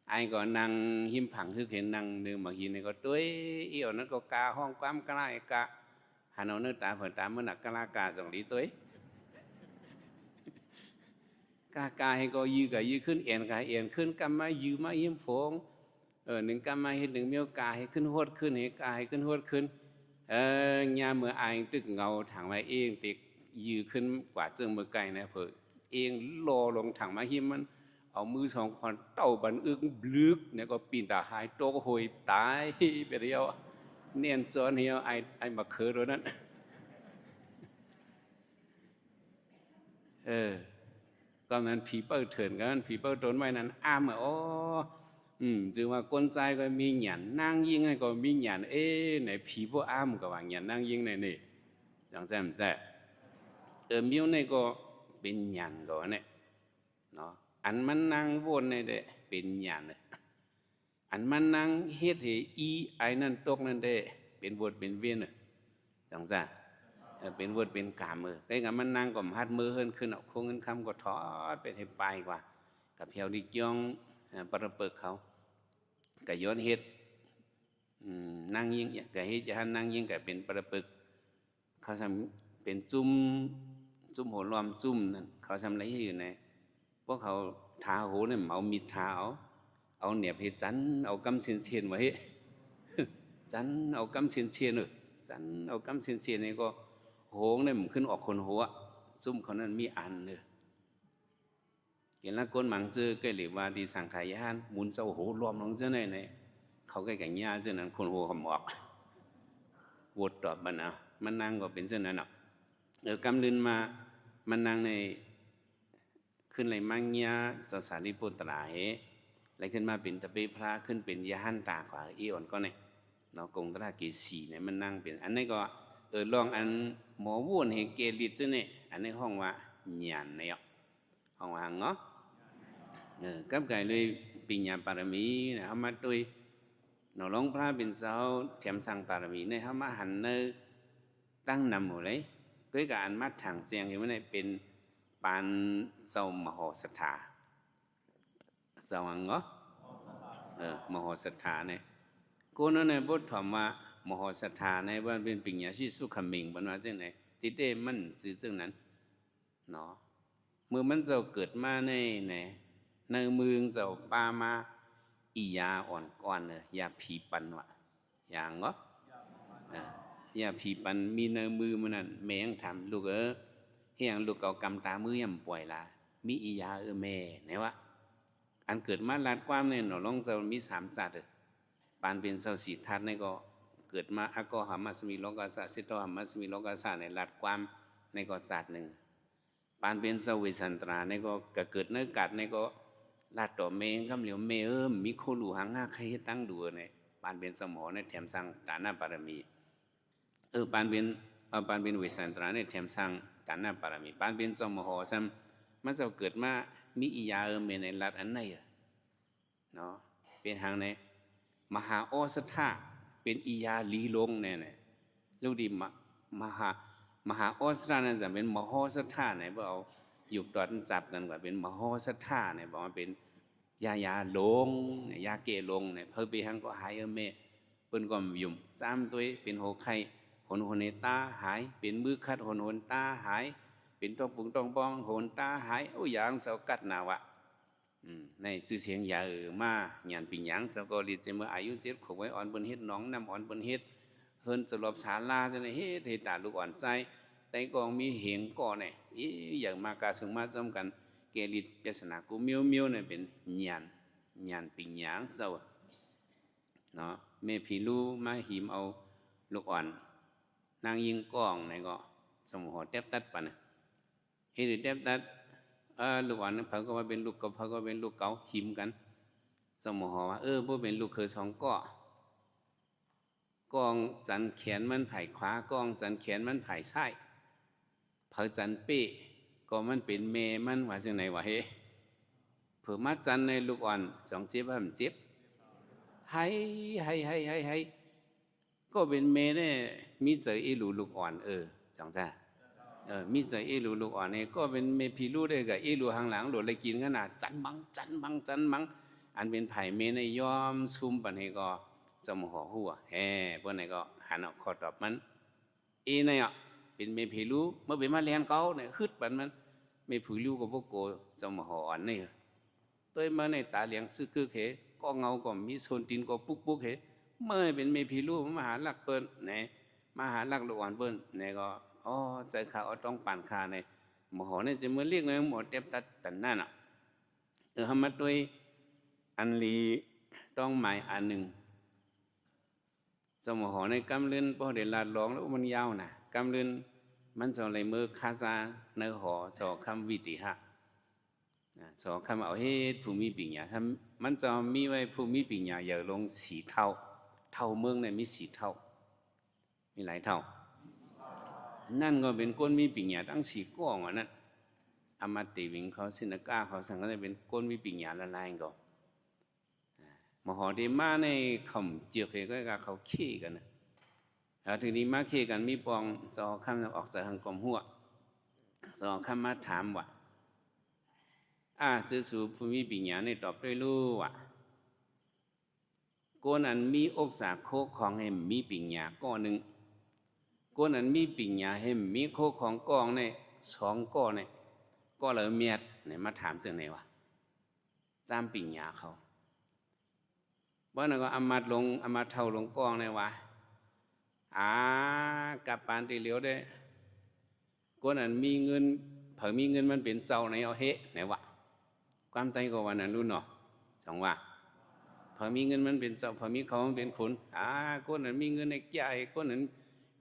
ไอ้ก็นั่งหิมผังคือเห็นนั่งหนึ่งบางทีนี่ก็ตุ้ยเอี่ยวนั้นก็กาห้องความกล้ากะหันเอาเนื้อตาเผินตาเมื่อหนักกล้ากาสองลีตุ้ยกาให้ก็ยืกะยืขึ้นเอ็นกะเอ็นขึ้นกำมายืมาหิมฟงหนึ่งกำมาเห็นหนึ่งเมียวกาให้ขึ้นหดขึ้นให้กาให้ขึ้นหดขึ้น nhà mưa ai tức ngầu thẳng mà yên thìยืขึ้นกว่าเจิงมือไก่นะเผื่อเองรอลงถังมาหิมมันเอามือสองคนเต้าบันอึกบลึกเนี่ยก็ปีนตาหายโตก็หอยตายไปเดียวเนียนจอนเฮียวไอมาเคือตัวนั้นก็นั้นผีเปิดเถินกันผีเปิดต้นไม้นั้นอ้ามโอ้จึงว่าก้นใจก็มีหยันนั่งยิงไงก็มีหยันไหนผีพวกอ้ามก็ว่าหยันนั่งยิงไหนนี่จังแจ่มแจ่มิ้วนี่ก็เป็นหยันก่อนเนี่ยเนาะอันมันนั่งวนในเด้เป็นหยันเนี่ยอันมันนั่งเฮ็ดให้อีไอ้นั่นตกนั่นเด้เป็นบทเป็นเวียนเนี่ยจังแจ่เป็นวดเป็นกามแต่กับมันนั่งก็มัดมือเฮิรนขึ้นเอาโค้งเงินคำก็ทอดไปให้ไปกว่ากับเพียวดิจ้องประเปิกเขากับย้อนเฮ็ดนั่งยิงกับเฮ็ดจะนั่งยิงกับเป็นประเปิกเขาทำเป็นจุ้มหัวล้อมจุ้มนั่นเขาทำอะไรอยู่ไหนพวกเขาทาหูเนี่ยเอามีดทาเอาเหนียบให้จันเอากำเชียนไว้จันเอากำเชียนจันเอากำเชียนนี่ก็โหงเนี่ยมันขึ้นออกคนหัวซุ่มเขานั้นมีอันเนอะเห็นแล้วก้นหมังเจอก็เรียกว่าดีสังขายานมุนเจ้าโหรวมลงเจ้าไหนเนี่ยเขาใกล้กันยาเจ้านั้นคนหัวขมอกวดตอบมันนะมันนั่งก็เป็นเจ้านั้นเนาะกำลืนมามันนั่งในขึ้นเลยมังยาเจ้าสารีปุตตราเหอะไรขึ้นมาเป็นตะเปพระขึ้นเป็นยาหันตากว่าอีอ่อนก็เนี่ยเนาะกงตระกีสีเนี่ยมันนั่งเป็นอันนี้ก็ลองอันหมอวุ่นเห็นเกลิดเนี่ยอันนี้ห้องว่าหยานเนี่ยห้องว่าเนาะกับไก่เลยปิญญาปารมีเนี่ยเขามาด้วยหนอหลวงพระเป็นเจ้าเทียมสั่งปารมีเนี่ยเขามาหันเนอตั้งนำหมดเลยก็การอันมัดถังเสียงเห็นไหมเนี่ยเป็นปานเจ้ามโหสถาเจ้าอังเนาะมโหสถาเนี่ยกูนั่นเนี่ยพูดถามว่ามโหสถาในว่าเป็นปิญญาชีสุขมิงบรรดาจังไหนที่เต้มันซื้อจังนั้นเนาะเมื่อมันจะเกิดมาในเมืองเจ้าปามาอียาอ่อนก้อนเลยยาผีปันวะอย่างเนาะยาผีปันมีในมือมันนั่นแม่งทำลูกเฮียงลูกเอากำตามือย่ำป่วยละมีอียาแม่ไหนวะอันเกิดมาลาดความเนี่ยหนอลองเจ้ามี3จัดปานเป็นเจ้าสีทัดในก็เกิดมาอะก็หามัสมีโลกาสะสิโตหามัสมีโลกาสะในลาดความในก็ศาสตร์หนึ่งปานเป็นเจ้าวิสันตราในก็เกิดเนื้อกัดในก็ลาดต่อเมงคำเหลียวเมมีโคลูหางาใครตั้งดูเนี่ยปานเป็นสมอในแถมสร้างฐานะบารมีปานเป็นวิสันตราในแถมสร้างฐานะบารมีปานเป็นเจ้ามโหซ้ำมันจะเกิดมามีอียาเมในรัฐอันไหนเนาะเป็นทางในมหาโอสถาเป็นอียาลีลงเนี่ยลูกดีมหาโอสถานั่นจะเป็นมโหสถาเนี่ยเอาอยู่ตอนจับกันว่าเป็นมโหสถาเนี่ยบอกว่าเป็นยาลงเนี่ยยาเกลงเนี่ยเพิ่มไปหังก็หายเมฆเปิ้นก็ยุ่มซ้ำตัวเป็นโหไข่หนในตาหายเป็นมือคัดหนตาหายเป็นต้องปุงต้องบ้องหนตาหายโอ้อย่างเสากัดหนาวะในชื่อเสียงยามาหยานปิญญังสก็รีเจเมื่ออายุเจ็ดขบไว้อ่อนบนเฮ็ดน้องน้ำอ่อนบนเฮ็ดเฮินสลบสาลาจะในเฮ็ดเหตุตาลูกอ่อนใจแต่กองมีเหงก่อเนี่ยอย่างมากาสึงมาจำกันเกลิดเปสนากูมิวเนี่ยเป็นหยานปิญญังเจ้าเนาะเมพีลูมาหิมเอาลูกอ่อนนางยิงกองไหนก็สมหัวเต็บตัดปันเฮ็ดเต็บตัดลูกอ่อนนั้นเขาก็ว่าเป็นลูกเขาก็เป็นลูกเก่าหิมกันสมหอว่าพวกเป็นลูกเคย2ก้อกองจันแขนมันไผ่ขวากองจันแขนมันไผ่ใช่เผอจันเป้ก็มันเป็นเมมันว่าจังไหนวะเฮ้เผื่อมาจันในลูกอ่อน2เจ็บมันเจ็บให้ก็เป็นเมเนี่ยมีเสยอีหลูลูกอ่อนจังจ้ามีใส่เอลูลูกอ่อนเนี่ยก็เป็นเมพีลูได้กับเอลูหางหลังโดดเลยกินขนาดจันบังอันเป็นไผ่เมในยอมซุ่มปันให้ก็จมหัวหัวแฮ่พวกไหนก็หันออกคอตอบมันเนี่ยเป็นเมพีลูเมื่อเป็นมาเรียนเก่าเนี่ยฮึดปันมันเมพีลูก็พวกโกจมหัวอ่อนนี่ตัวมาในตาเลี้ยงซื้อคือเหก็เงาก็มีโซนตินก็ปุ๊กเหเมื่อเป็นเมพีลูมหาลักเปิ้นเนี่ย มาหาลักลูกอ่อนเปิ้นเนี่ยก็อ๋อใจขาเอาต้องปั่นคาเนี่ยหมอเนี่ยจะมาเรียกเลยหมอเต็บตัดตันนั่นอ่ะทำมาด้วยอันลีต้องหมายอันหนึ่งสมหอในกำเลื่อนพอเดลาดร้องแล้วมันยาวนะกำเลื่อนมันจะอะไรมือคาซาเนื้อหอสอคำวิติหะสอคำเอาให้ภูมิปัญญาทำมันจะมีไว้ภูมิปัญญาอย่าลงสีเท่าเท่าเมืองเนี่ยมีสีเท่ามีหลายเท่านั่นก็เป็นก้นมีปัญญาตั้งสีก้องอ่ะนั่นอมติวิงเขาสินก้าเขาสั่งก็จะเป็นก้นมีปัญญาละลายก็มหอดีมาในคำเจียกก็เขาขี้กันนะแล้วทีนี้มาขี้กันมีปองสอคำออกจากทางกลมหัวสอคำมาถามว่าสื่อสู่ภูมิปัญญาในตอบด้วยรู้ว่าก้นอันมีอกษาโคของให้มีปัญญาก้อนหนึ่งก้นอันมีปัญญาให้มีโคของกองในสองก้อนในก็เลยเมียดเนี่ยมาถามจึงไหนวะจามปัญญาเขาว่านั่นก็อามาลงอามาเท่าลงกองในวะกับปานตีเหลียวได้ก้นอันมีเงินเผอมีเงินมันเป็นเจ้าในเอาเฮไหนวะความใจก็วันนั้นรู้เนาะจังว่าพอมีเงินมันเป็นเจ้าพอมีเขามันเป็นขุนคนนั้นมีเงินในแก่คนนั้น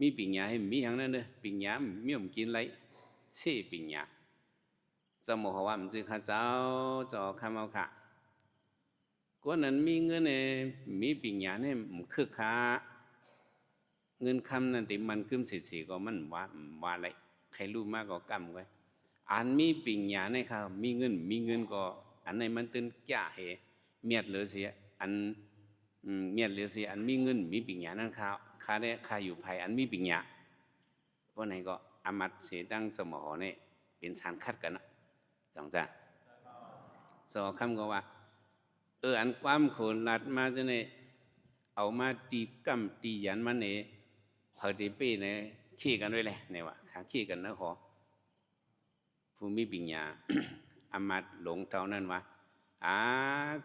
มีปัญญาให้มีอย่างนั้นเด้อปัญญามีผมกินไรเช่ปัญญาจะโมโหว่ามันจึงข้าเจ้าจะข้าเอาค่ะคนนั้นมีเงินเนี่ยมีปัญญาเนี่ยมันคือค้าเงินคำนั่นติมันขึ้นเสียก็มันว่าอะไรใครรู้มากก็กำไว้อันมีปัญญาเนี่ยครับมีเงินก็อันไหนมันตื่นแก่เหเมียดเหลือเสียอันเมียดเหลือเสียอันมีเงินมีปัญญานั่นข้าได้ข้าอยู่ภายอันมีปัญญาเพราะไหนก็อามัดเสียดังสมอเนี่ยเป็นชานคัดกันนะจังจ้ะสอคำก็ว่าอันความโขนลัดมาจะเนี่ยเอามาตีกำตียันมันเนี่ยพอดีปีเนี่ยขี้กันด้วยเลยเนี่ยว่าขาขี้กันนะขอภูมิปัญญา อามัดหลงเท่านั้นวะ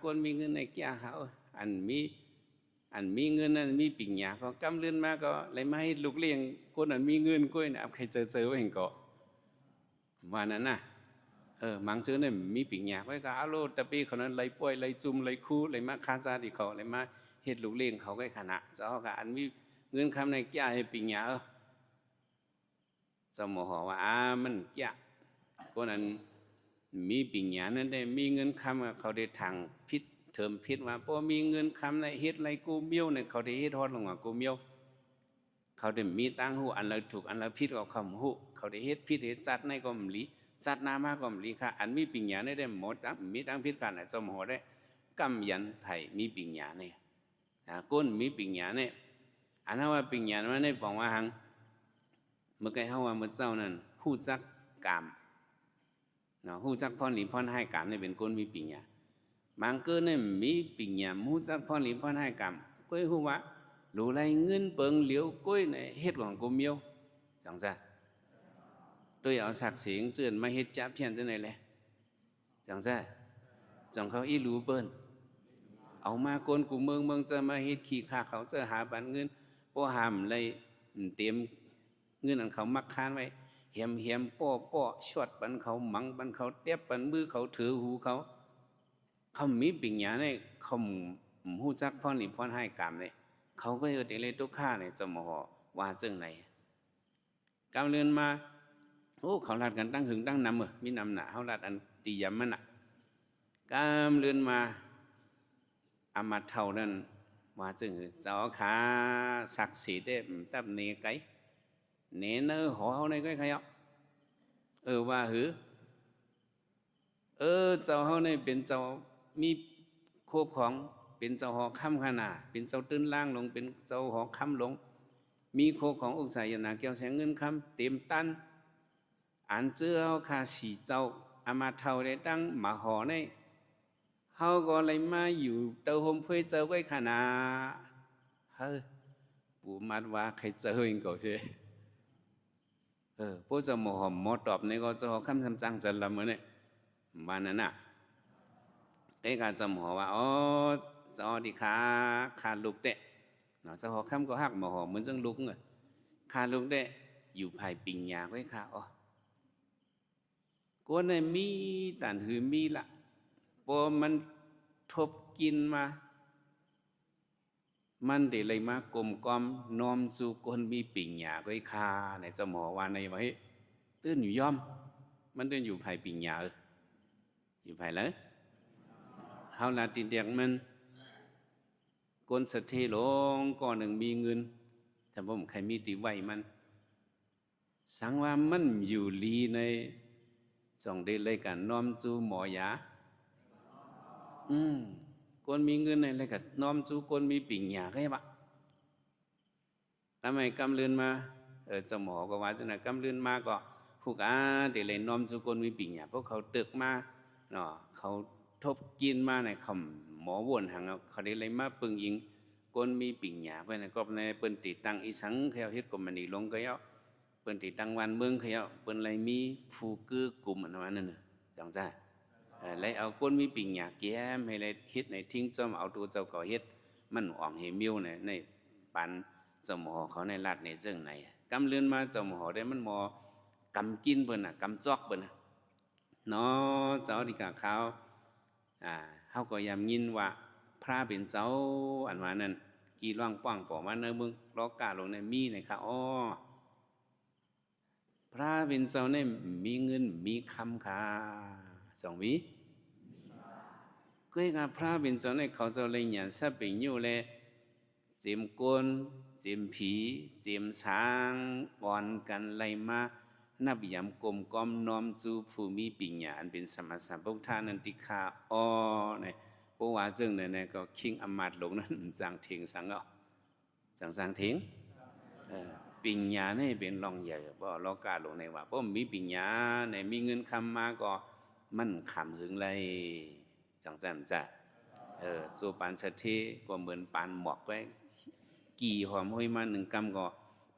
คนมีเงินในแก่เขาอันมีเงินนั่นมีปัญญาเขากำเลื่อนมาก็เลยมาให้ลูกเลี้ยงคนอันมีเงินก้อยนะใครเจอไว้เห็นก็ว่านั้นน่ะมังเจอเนี่ยมีปัญญาไว้ก็อาโลตะปีคนนั้นเลยป่วยเลยจุ่มเลยคู่เลยมาคาซาดิเขาเลยมาเฮ็ดลูกเลี้ยงเขาก็ขนาดเจ้าก็อันมีเงินคำในแก่ให้ปัญญาสมหอว่ามันแก่คนนั้นมีปัญญานั้นได้มีเงินคำเขาได้ทางพิษเถิมพิษว่าพอมีเงินคำในเฮ็ดไรกูเมียวเนี่ยเขาได้เฮ็ดฮอดลงว่ากูเมียวเขาได้มีตั้งหูอันละถูกอันละพิษก็คำหูเขาได้เฮ็ดพิษเฮ็ดจัดในก็มลีจัดนามาก็มลีค่ะอันมีปัญญาได้หมดมีตั้งพิษกันสมหอได้กำยันไผ่มีปัญญาเนี่ยก้นมีปัญญาเนี่ยอันนั้นว่าปัญญามันได้บอกว่าหังเมื่อไงเฮาว่าเมื่อเจ้านั้นฮู้จักกามเนาะฮู้จักพรหลีพรให้กามเนี่ยเป็นคนมีปัญญาบางเกินเนี่ยมีปัญญาฮู้จักพรหลีพรให้กามก้อยฮู้ว่ารู้ไรเงินเปิงเหลียวก้อยเนี่ยเฮ็ดของกูเมียวจังซ่ะด้วยเอาศักดิ์ศรีเจือนมาเฮ็ดจับเพียนจังได๋แหละจังซ่ะจังเขาอีรู้เปิ้นเอามาคนกูเมืองจะมาเฮ็ดขี้ข้าเขาจะหาบันเงินบ่หามเลยเตรียมเงินอันเขามักค้านไว้เหียมป้อชวดปันเขาหมังปันเขาเตียบปันมือเขาถือหูเขามีปัญญาเนี่ยเขาหูจักพ่อหนีพ่อให้กรรมเนี่ยเขาก็เออเดเลยทุกข้าเนี่ยจะมอว่าจึงไหนกำเรือนมาเขาลัดกันตั้งหึงตั้งนำมีนำหนาเขาลัดอันตียำมันกำเรือนมาอามาเท่านั้นว่าจึงเจ้าขาศักดิ์สิทธิ์ได้ตับเนไกเนเนอหอเขาในก็ใครว่าหือเจ้าเขาในเป็นเจ้ามีโคของเป็นเจ้าหอค่ำขนาเป็นเจ้าตื้นล่างลงเป็นเจ้าหอค่ำลงมีโคขององค์สายนาแก้วแสงเงินคำเต็มตันอันเจ้าข้าสีเจ้าอามาเท่าได้ตั้งมาหอในเขาก็เลยมาอยู่เต้าหมเพื่อเจ้าไว้ขนาเฮ้ยปู่มัดว่าใครเจอเองก็ใช่พวกจะหมอหอมหมอตอบในก็จะหอคำทำจังจันละเมื่อเนี่ยวันนั้นน่ะไอ้การจะหมอว่าจอดีขาขาลุกเตะเนาะจะหอคำก็หักหมอหอมเหมือนจังลุกเลย ข้าลูกได้อยู่ภายปิงญาไว้ข้าอ๋อก็ในมีตันหือมีละพอมันทบกินมามันได้เลยมากลมกอมน้อมสู่คนมีปิ่งหยาไว้คาในสมอว่าในว่าเฮ้ยตื่นอยู่ย่อมมันตื่นอยู่ภายปิ่งหยาอยู่ภายเลยเฮาลาตินเดียงมันก้นสะเทหลงก่อนหนึ่งมีเงินแต่ผมใครมีตีไว้มันสังว่ามันอยู่ลีในสองเดือนเลยกันน้อมสู่หมอยาคนมีเงินในอะไรกันน้อมสู่คนมีปิ่งหยาใช่ปะทำไมกำเลือนมาเจ้าหมอก็ว่าจะนะกำเลือนมาก็ผูกเดี๋ยวเลยน้อมสู่คนมีปิ่งหยาเพราะเขาตึกมาเนาะเขาทบกินมาในคำหมอวนหางเขาได้เลยมาปึงยิงคนมีปิ่งหยาไปในก็ในเปิ้นติดตั้งอีสังเขาเฮ็ดก็มันนี่ลงก็เยาะเปิ้นติดตั้งวันเมืองเขาเยาะเปิ้นเลยมีผู้กือกลุ่มอันนั้นน่ะจังจ้าเลยเอาคนมีปิ่งหยาแก้มให้เลยเฮ็ดในทิ้งจ้อมเอาตัวเจ้าก็เฮ็ดมันอ่องเฮมิวในปันเจ้าหมอเขาในรัฐในเรื่องไหนกำเลือนมาเจ้าหมอได้มันหมอกำกินเปิ้นน่ะกำจอกเปิ้นน่ะเนาะเจ้าดิกาเขาเฮาก็ยามยินว่าพระเป็นเจ้าอันว่านั้นกี่ร่องป้องปอมาเนมึงลอกกาลงในมีในค่ะอ้อพระเป็นเจ้าเนี่ยมีเงินมีคำค่ะสองวิก็ให้พระเป็นเจ้าเนี่ยเขาจะเลยอย่างซะเป็นอยู่เลยเจียมกวนเจียมผีเจียมช้างอ่อนกันไรมานับยำกลมก้อมน้อมสู่ผู้มีปิญญาอันเป็นสมมาสัมพุทธานันติคาอ้อเนี่ยเพราะว่าซึ่งเนี่ยก็คิงอมาตย์หลงนั้นสังเถิงสังเอาสังเถิงปิญญาเนี่ยเป็นรองใหญ่เพราะเรากล้าหลงในว่าเพราะมีปิญญาเนี่ยมีเงินคำมาก็มันขำหึงเลยจังจะจูปานเสถีก็เหมือนปานหมอกไว้กี่หอมห้อยมาหนึ่งกำก็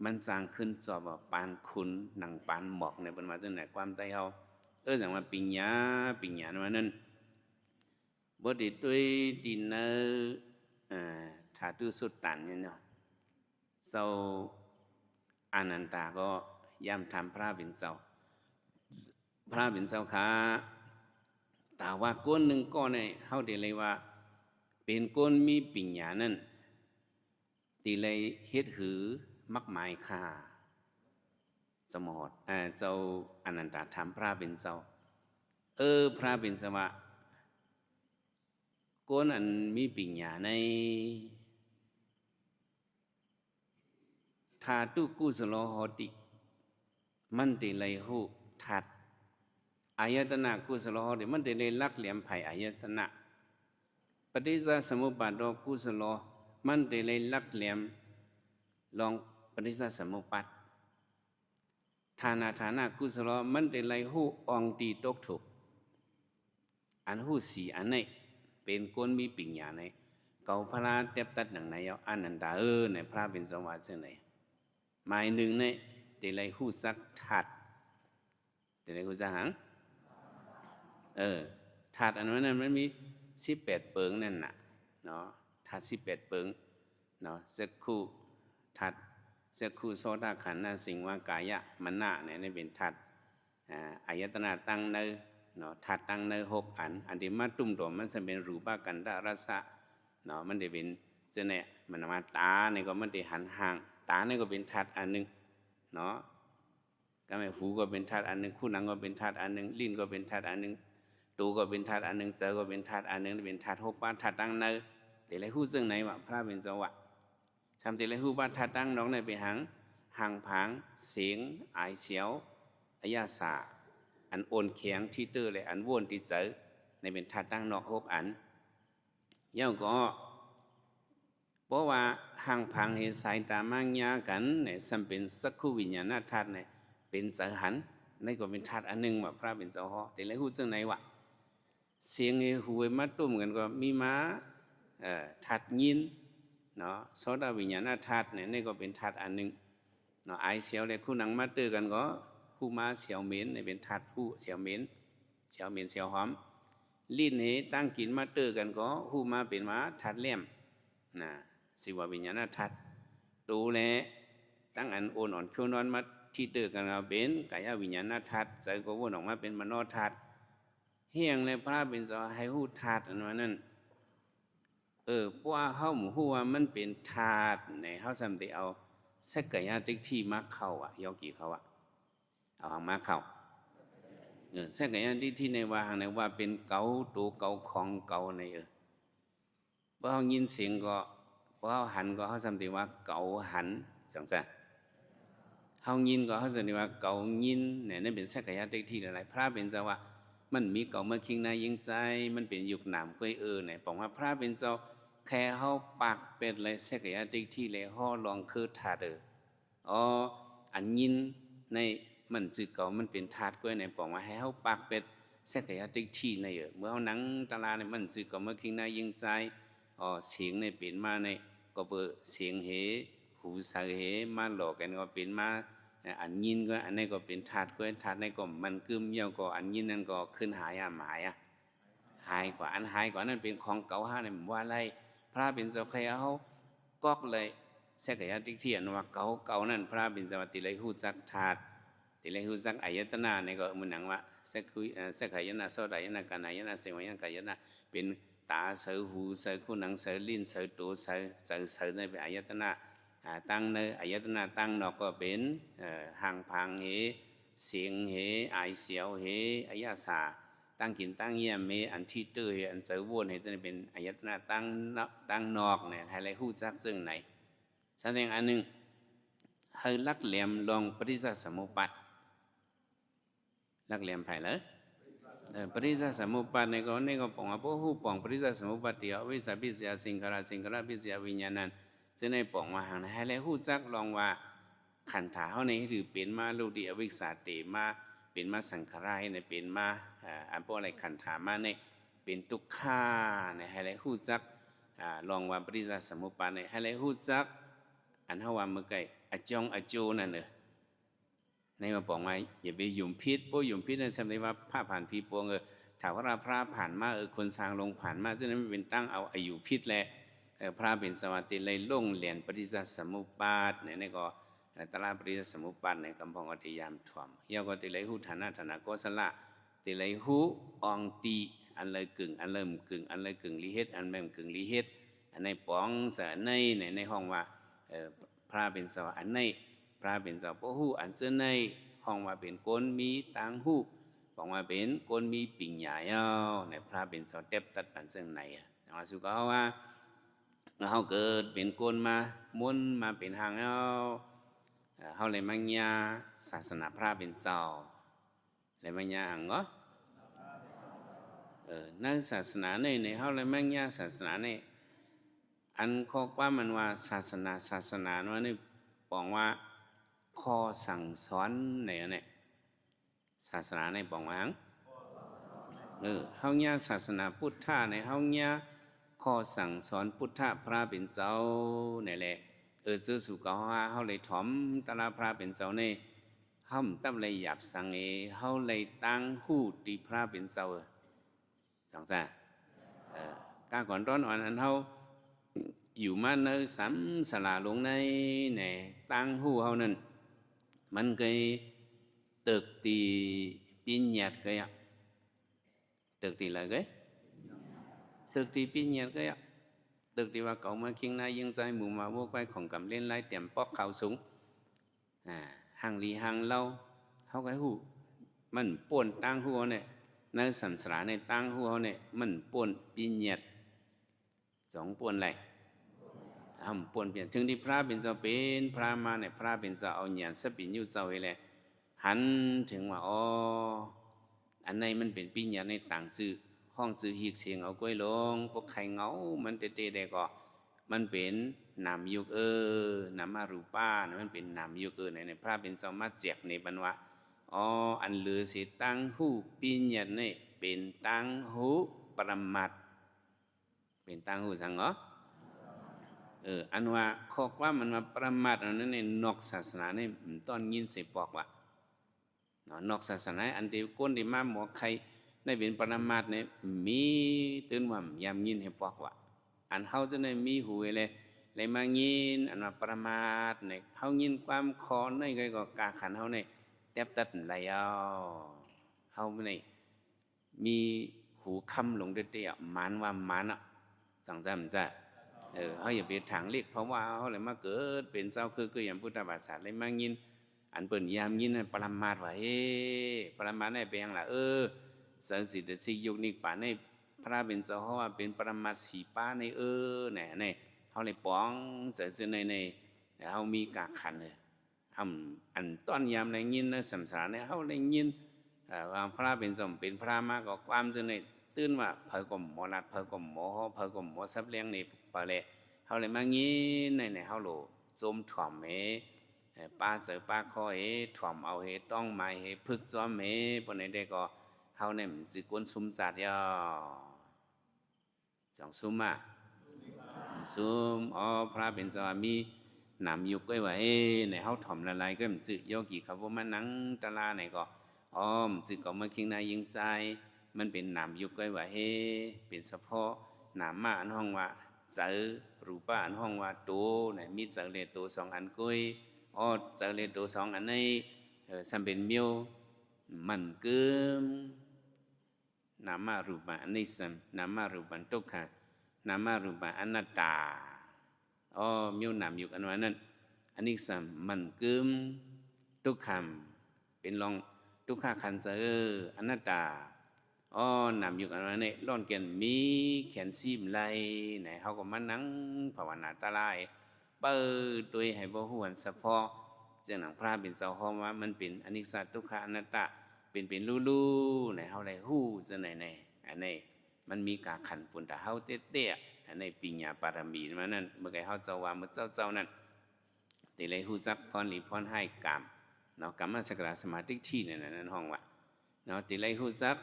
มันสร้างขึ้นจอบว่าปานคุณหนังปานหมอกในเป็นมาจากไหนความใต้เฮาอย่างว่าปิญญาว่านั้นบ่ได้ด้วยดินเนอถ้าตู้สุดตันเนี่ยเนาะเจ้าอานันตาก็ย่ำทำพระเป็นเจ้าค่ะแต่ว่าก้นหนึ่งก้อนเนี่ยเฮาได้เลยว่าเป็นก้นมีปิญญานั่นตีเลยเฮ็ดหือมักหมายค่าสมอดเจ้าอนันตาถามพระเป็นเจ้าพระเป็นสวะก้นอันมีปิญญาในทาตุกุสโลโหติมันตีเลยหูทัดอายตนะกุสโลโหติมันตีเลยลักเหลี่ยมไผ่อายตนะปฏิจจสมุปบาทกุสโลมันตีเลยลักเหลี่ยมลองปฏิจจสมุปบาทฐานะกุสโลมันตีเลยหูอองตีตกถูกอันหูสีอันไหนเป็นคนมีปิญญาในเกาพระเต็บตัดหนังในเอาอันนันดาในพระเป็นสวัสดิ์เช่นไหนหมายหนึ่งในเดลัยหูสักถัดเดลัยหูสักหังถัดอันนั้นมันมี18เปิงนั่นน่ะเนาะถัด18เปิงเนาะสักคู่ถัดสักคู่โสดาขันธ์สิงว่ากายะมณะเนี่ยนี่เป็นถัดอายตนะตั้งในเนาะถัดตั้งใน6อันที่มาตุ้มตัวมันจะเป็นรูปกันดารสะเนาะมันจะเป็นเจ้าเนี่ยมันมาตาเนี่ยก็มันจะหันห่างตาเนี่ยก็เป็นถัดอันนึงเนาะก็ไม่หูก็เป็นธาตุอันนึงคู่หนังก็เป็นธาตุอันนึงลิ้นก็เป็นธาตุอันนึงตูก็เป็นธาตุอันนึงเจอก็เป็นธาตุอันนึงเป็นธาตุ6บ้านธาตุตั้งในแต่ละหูซึ่งไหนวะพระเป็นเจ้าวะทำแต่ละหูบ้านธาตุตั้งน้องในไปหังผางเสียงอายเสียวอายาสาอันโอนเขียงที่ตื้อเลยอันวนที่เจอในเป็นธาตุตั้งนอก6อันเย่าก็เพราะว่าห่างพังเหตุสายตามังยากันเนี่ยสัมเป็นสักขุวิญญาณธาตุเนี่ยเป็นสหันในก็เป็นธาตุอันหนึ่งว่าพระเป็นเจ้าฮอแต่ละหูจังไหนวะเสียงหูมาตุ้มกันก็มีม้าธาตุยินเนาะโสดาวิญญาณธาตุเนี่ยนี่ก็เป็นธาตุอันหนึ่งเนาะไอเสียวเลยคู่หนังมาตื้อกันก็คู่ม้าเสียวเหม็นเนี่ยเป็นธาตุคู่เสียวเหม็นเสียวหอมลิ้นเหตั้งกินมาตื้อกันก็คู่ม้าเป็นม้าธาตุเลี่ยมนะสิววิญญาณธาตุตูแล ตั้งอันโอนอ่อนคิวนอนมาที่เตอกันเอาเป็นกายวิญญาณธาตุใจก็วนออกมาเป็นมโนธาตุเฮียงในพระเป็นสอให้หูธาตุอันนั้นเพราะว่าเฮาหมู่ฮู้ว่ามันเป็นธาตุในเฮาสำได้เอาสักกายติที่มาเข้าอ่ะยอกี่เขาอ่ะเอาหางมาเข้าสักกายติที่ในว่าหางในว่าเป็นเก่าตัวเก่าของเก่าในพอเฮายินเสียงก็พอเฮาหันก็เฮาสำได้ว่าเก่าหันจังซั่นเฮายินก็เฮาสำได้ว่าเก่ายินเนี่ยนั่นเป็นสักกายติที่หลายๆพระเป็นจะว่ามันมีเก่ามาคิงในยิงใจมันเป็นยุคหนามก้อยเนี่ยบอกว่าพระเป็นเจ้าแค่เฮาปากเป็ดเลยสักกายติที่เลยเฮาลองคือธาตุอันยินในมันจือเก่ามันเป็นธาตุก้อยในบอกว่าให้เฮาปากเป็ดสักกายติที่ในเมื่อเฮาหนังตาลาในมันจือเก่ามาคิงในยิงใจเสียงในเป็นมาในก็เบอเสียงเหหูเสือเหมาหลอกกันก็เป็นมาอันยินก็อันนี้ก็เป็นธาตุก็ธาตุในก็มันกึมเยี่ยวก็อันยินนั่นก็ขึ้นหายหมายหายกว่าอันหายกว่านั้นเป็นของเก่าห้าในว่าไรพระเป็นเจ้าใครเอากอกเลยแสกยาติเทียนว่าเก่านั่นพระเป็นเจ้าติเลยหูจักธาตุติเลยหูจักอายตนะในก็มันหนังว่าแสกยนะโสดายนะกานายนะเสวยนะกายนะเป็นตาเสือหูเสือคู่หนังเสือลิ้นเสือตัวเสือในเป็นอายตนะตั้งในอายตนะตั้งนอกก็เป็นห่างพังเหเสียงเหไอเสียวเหอายาสาตั้งกินตั้งเยี่ยมเมอันที่เตยอันเจอวนให้จะเป็นอายตนะตั้งนอกเนี่ยให้ไรหู้จักซึ่งไหนแสดงอันหนึ่งให้ลักเหลี่ยมลองปฏิจจสมุปบาทลักเหลี่ยมไผ่เลยปริจจสมุปบาทในก็ปองว่าพวกหูปองปริจจสมุปบาทเดียววิสัยพิเศษสิงคราพิเศษวิญญาณนั้นจะในปองว่าหางให้แล้วหู้จักลองว่าขันธาเฮาในหรือเป็นมาโลดีอวิสาเตมาเป็นมาสังขารายในเป็นมาอันพวกอะไรขันธามาในเป็นทุกขาในให้แล้วหู้จักลองว่าปริจจสมุปบาทในให้แล้วหู้จักอันเฮาว่าเมื่อไกลอจงอโจนั่นในมาบอกว่าอย่าไปหยุ่มพิษพวกหยุ่มพิษนั่นแสดงว่าผ้าผ่านผีปวงถามว่าพระผ่านมาคนสร้างลงผ่านมาซึ่งนั้นไม่เป็นตั้งเอาอายุพิษแหละพระเป็นสวัสดิเลยลงเหรียญปฏิจจสมุปบาทเนี่ยนี่ก็ตลาดปฏิจจสมุปบาทในกำพองอติยามถ่วมเยาก็ติเลยหูฐานะก็สละติเลยหูองตีอันเลยกึ่งอันเริ่มกึ่งอันเลยกึ่งลิเฮ็ดอันแม่มกึ่งลิเฮ็ดอันในป๋องเสในห้องว่าพระเป็นสวัสดิ์อันในพระเป็นเจ้าพ่อหูอันเจ้าในห้องว่าเป็นก้นมีตังหูบอกว่าเป็นก้นมีปิ่งใหญ่ในพระเป็นเจ้าเต็บตัดปันเส้นในว่าสุก็ว่าเขาเกิดเป็นก้นมาม้วนมาเป็นหางเขาเลยมังยาศาสนาพระเป็นเจ้าเลยมังยาหังก็นั่นศาสนาในเขาเลยมังยาศาสนาในอันข้อกว่ามันว่าศาสนาว่านี่บอกว่าข้อสั่งสอนในเนี่ยศาสนาในบอกว่าเฮาเนี่ยศาสนาพุทธะในเฮาเนี่ยข้อสั่งสอนพุทธะพระเป็นเจ้าเนี่ยแหละซื่อสุกว่าเฮาเลยถ่อมตลาพระเป็นเจ้าในเฮาตั้มเลยหยับสังเฮาเลยตั้งหู้ตีพระเป็นเจ้าจังจ้ะการก่อนร้อนอ่อนอันเฮาอยู่มาเนื้อสามสลาลงในตั้งหู้เฮานั่นมันเคยตึกตีปีญาตเคยตึกตีlà cáiตึกตีปีญาตเคยตึกตีว่าcậu mà khiêng nay dươngใจหมู่มาvô quayของcầm lên lái tiệm bóp khẩu súng hàng lì hàng lâuเขาcáiหูมันป่วนตั้งหูเนี่ยในสัมสระในตั้งหูเนี่ยมันป่วนปีญาตสองป่วนไหลป่วนเปลี่ยนถึงที่พระเป็นเจ้าเป็นพระมาเนี่ยพระเป็นเจ้าเอาหยาดสปิญญูเจ้าไว้เลยหันถึงว่าอันในมันเป็นปีญาตในต่างซื่อห้องซื้อหีกเสียงเอากล้วยลงพวกไข่เงามันเตะได้ก็มันเป็นนามยุกนามารูป้ามันเป็นนามยุกในพระเป็นเจ้ามาเจียกในบรรวะอันเหลือสิตั้งหูปีญาตเนี่ยเป็นตั้งหูปรมัตเป็นตั้งหูสังเหรออันว่าข้อความมันมาประมาทอันนั้นในนอกศาสนาเนี่ยตอนยินเสบอกว่านอกศาสนาอันเดียวก้นที่มาหมอใครในเป็นปรมาทเนี่ยมีตื่นว่ายามยินให้ปอกว่าอันเฮาจะได้มีหูเลย เลยมายินอันว่าประมาทเนี่ยเฮายินความคอนในก็กาขันเฮาเนี่ยแทบตัดไหลเอาเฮาเนี่ยมีหูคำหลงเตี้ยๆมันว่ามันอ่ะจังจำจ้ะเฮาอย่าไปถางเล็กเพราะว่าเฮาเลยมาเกิดเป็นเจ้าคืออย่างพุทธบาษาเลยมายินอันเปิ้นยามยินปรมาทว่าปรมาทได้เป็นหยังล่ะสังสิทธิยุคนี้ป่านในพระเป็นเจ้าเฮาว่าเป็นปรมาทสีป้าในแหน่เฮาเลยป้องเสือในเฮามีกาขันเลยอันต้อนยามในยินนะสัมสารเนี่ยเฮาได้ยินว่าพระเป็นสมเป็นพระมากก็ความจึงในตื่นว่าเผยก่อมหมอนัดเผยก่อมหมอเผยก่อมหมอซับเลี้ยงนี่ปะเลยเฮาเลยมายินในเฮาโลจมถ่อมป้าเสือป้าคอยถ่อมเอาต้องหมายพึกซ้อมปนได้ก็เฮาเนี่ยสิกวนซุมจัดยอจังซุมซุมพระเป็นสวามีนำยุกไว้ว่าในเฮาถ่อมละลายก็มันสึโยกี่ครับว่ามันนังตะลาไหนก็มสึก็มาคิงนายิงใจมันเป็นนำยุกไว้ว่าเป็นเฉพาะนามมาอันห้องว่าเจอรูปะอันห้องว่าโตเนี่ยมีเจอเลโตสองอันกุ้ยเจอเลโตสองอันนี้สัมเป็นเมียวมันเกิมนามารูปะอันนี้สัมนามารูปะทุกข์นามารูปะอนัตตามีนามอยู่อันว่านั้นอันนี้สัมมันกึมทุกคำเป็นลองทุกขาขันเจออนัตตานามอยู่อันว่านี้ร้อนเกียนมีแขนซีมไหลไหนเขาก็มานั่งภาวนาตะลายเปิดโดยให้บ่ฮู้อันเฉพาะจังหนังพระเป็นเจ้าของว่ามันเป็นอนิจจทุกขาอนัตตาเป็นลู่ๆไหนเฮาได้ฮู้จังไหนอันนี้มันมีกาขันปุ่นแต่เฮาเตี้ยอันในปิญญาปารมีมานั้นเมื่อไงเฮาเจ้าว่าเมื่อเจ้านั้นติเลยฮู้จักพรหลีพรให้กรรมเนาะกรรมสักการสมาธิที่นั่นห้องว่าเนาะติเลยฮู้จัก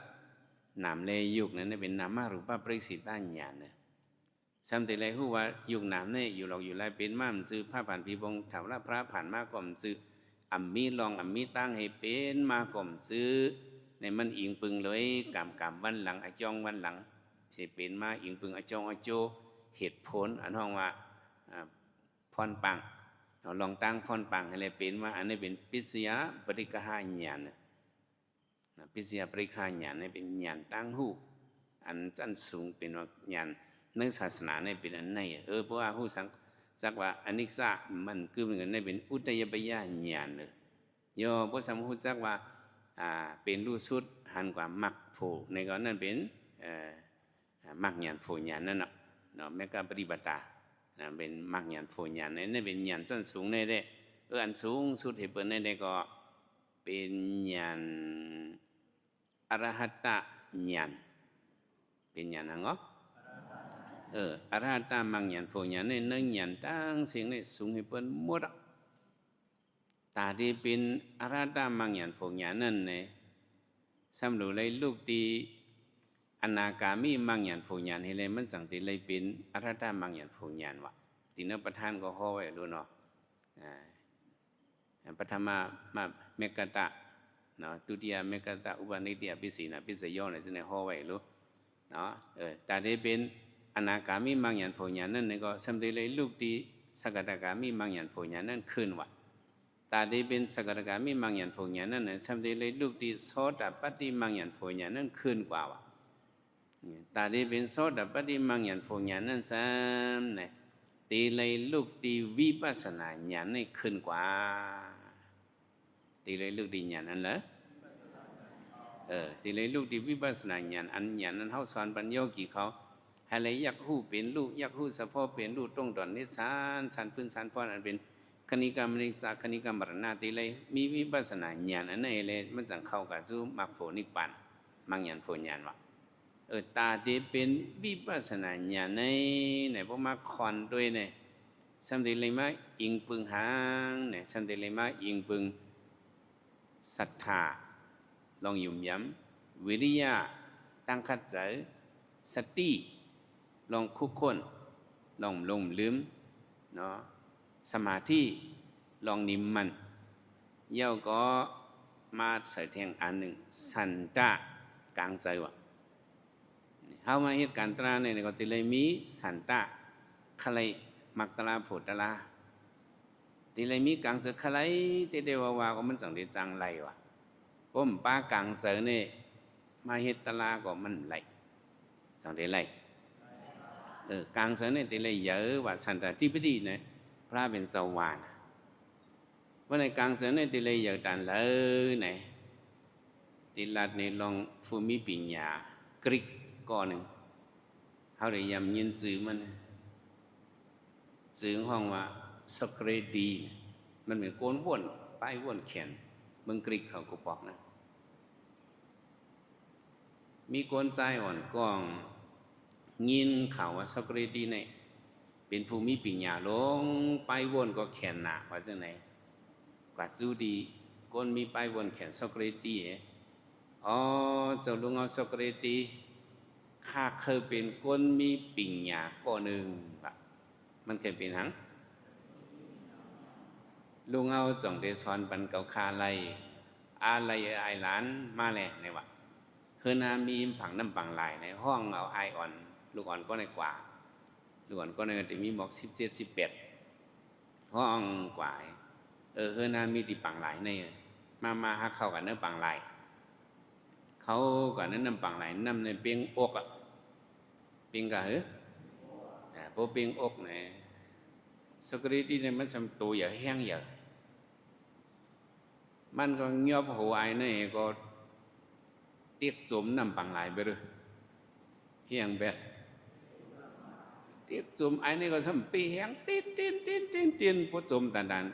นามเลยยุคนั้นเป็นนามารูปะปริสิตาญาณเนี่ยซ้ำติเลยฮู้ว่ายุคนามเนี่ยอยู่หลอกอยู่ไรเป็นม่ามซื้อผ้าผ่านผีบงถามว่าพระผ่านมาก่อมซื้ออัมมีลองอัมมีตั้งให้เป็นมาก่อมซื้อในมันอิงปึงเลยกรรมวันหลังอจองวันหลังสิเป็นมาอิงปึงอจองอโจเหตุผลอันห้องว่าพรปังลองตั้งพรปังให้เลยเป็นว่าอันนี้เป็นปิสยาปริกหาญาณปิสยาปริกหาญาณนี่เป็นญาณตั้งหูอันจันสูงเป็นว่าญาณในศาสนาเนี่ยเป็นอันไหนเพราะว่าหูสังจักว่าอนิจจามันคือเป็นในเป็นอุตยปยาญาณเลยย่อพระสัมพุทธจักว่าเป็นรูสุดหันกว่ามักโผในก่อนนั้นเป็นมักญาณโผญาณนั่นเนาะแม้การปฏิบัติเป็นมักญาณโผญาณนั่นเป็นญาณชั้นสูงในได้อันสูงสุดที่เปิดในได้ก็เป็นญาณอรหัตตญาณเป็นญาณอะไรก็อรหัตตมังญาณโผญาณในญาณตั้งเสียงในสูงให้เปิดหมดตาที่เป็นอรหัตตมังญาณโผญาณนั่นเนี่ยสำหรับเลยลูกดีอนาคามีมังญาณโผญาณให้เลยมันสั่งติเลยเป็นอรหัตตมังญาณโผญาณวะตินประธานก็ห่อไว้ดูเนาะปฐมมาเมกตะเนาะตุติยเมกตะอุปนิติยปิสีนะปิสยเนี่ยจะในห่อไว้รู้เนาะแต่ได้เป็นอนาคามีมังญาณโผญาณนั่นก็สำหรับเลยลูกดีสกทาคามีมังญาณโผญาณนั่นขึ้นวะตาได้เป็นสกทาคามีมังญาณโผญาณนั่นสำหรับเลยลูกดีโสดาปัตติมังญาณโผญาณนั่นขึ้นกว่าวะตาได้เป็นโสดาปัตติมังญาณโผญาณนั่นซ้ำเนี่ยตีเลยลูกดีวิปัสสนาญาณนี่ขึ้นกว่าตีเลยลูกดีญาณนั่นเหรอตีเลยลูกดีวิปัสสนาญาณอันญาณนั้นเขาสอนปัญญากี่เขาให้เลยยักหู้เป็นลูกยักหู้สะพอเป็นลูกต้องดอนนิสานสันพื้นสันพรอันเป็นคณิกรรมนิสาคณิกรรมมรณะตีเลยมีวิปัสสนาญาณอันไหนเลยมันจังเข้ากับสู่มรรคผลนิพพานมังญาณโพญาณวะตาที่เป็นวิปัสสนาญาณในพวกมาคอนด้วยเนี่ยสัมติเลยมาอิงปึงหางเนี่ยสัมติเลยมาอิงปึงศรัทธาลองยุ่มย้ำวิริยะตั้งขัดใจสติลองคุกคนลองลงลืมเนาะสมาธิลองนิ่มมันเย่าก็มาใส่แทงอันหนึ่งสันตะกลางใจวะเฮามาเหตุการณ์ตราในก็ติเลยมีสันตะใคร มักตลาโผตลาตีเลยมีกังเสือคลายตีเดว่าก็มันจังได้จังไรวะผมป้ากังเสือเนี่ยมาเฮ็ดตลาก็มันไรจังได้ไรกังเสือเนี่ยตีเลยเยอะว่าสันตติปดีเนี่ยพระเป็นสวรรค์วันในกังเสือเนี่ยตีเลยเยอะดันเลยเนี่ยตีลัดในลองภูมิปัญญากรีกก่อนหนึ่งเขาได้ยำยินสื่อมันสื่อห้องว่าสกเรดีมันเหมือนโกนว่นป้ายว่นเขียนเมืองกรีกเขาก็บอกนะมีโกนใจอ่อนกองยินข่าวว่าสกเรดีเนี่ยเป็นภูมิปัญญาลงป้ายว่นก็เขียนหนาว่าจังไหนกว่าจูดีโกนมีป้ายว่นเขียนสกเรดีอ๋อเจ้าลุงเอาสกเรดีข้าเคยเป็นก้นมีปิ่งหยาก้อนหนึ่งแบบมันเคยเป็นหังลุงเอาจ่องเดชอนปันเกาคาไลอะไรไอหลานมาแหละในวะเฮือนามีผังน้ำปังลายในห้องเอาไออ่อนลูกอ่อนก็ในกว่าลูกอ่อนก็ในแต่มีหมอก17-18ห้องกว่าเฮือนามีที่ปังลายในมาหาเข้ากันเนื้อปังลายเขาก่อนนั้นน้ำปังลายน้ำในเปียงอกอ่ะเปียงกะพอเปียงอกเนี่ยสกรีที่เนี่ยมันทำตัวใหญ่แห้งใหญ่มันก็เงียบหัวไอ้นี่ก็เตียกจมน้ำปังลายไปเลยเฮียงแบบเตียกจมไอ้นี่ก็ทำปีแห้งตีนพอจมตาดัน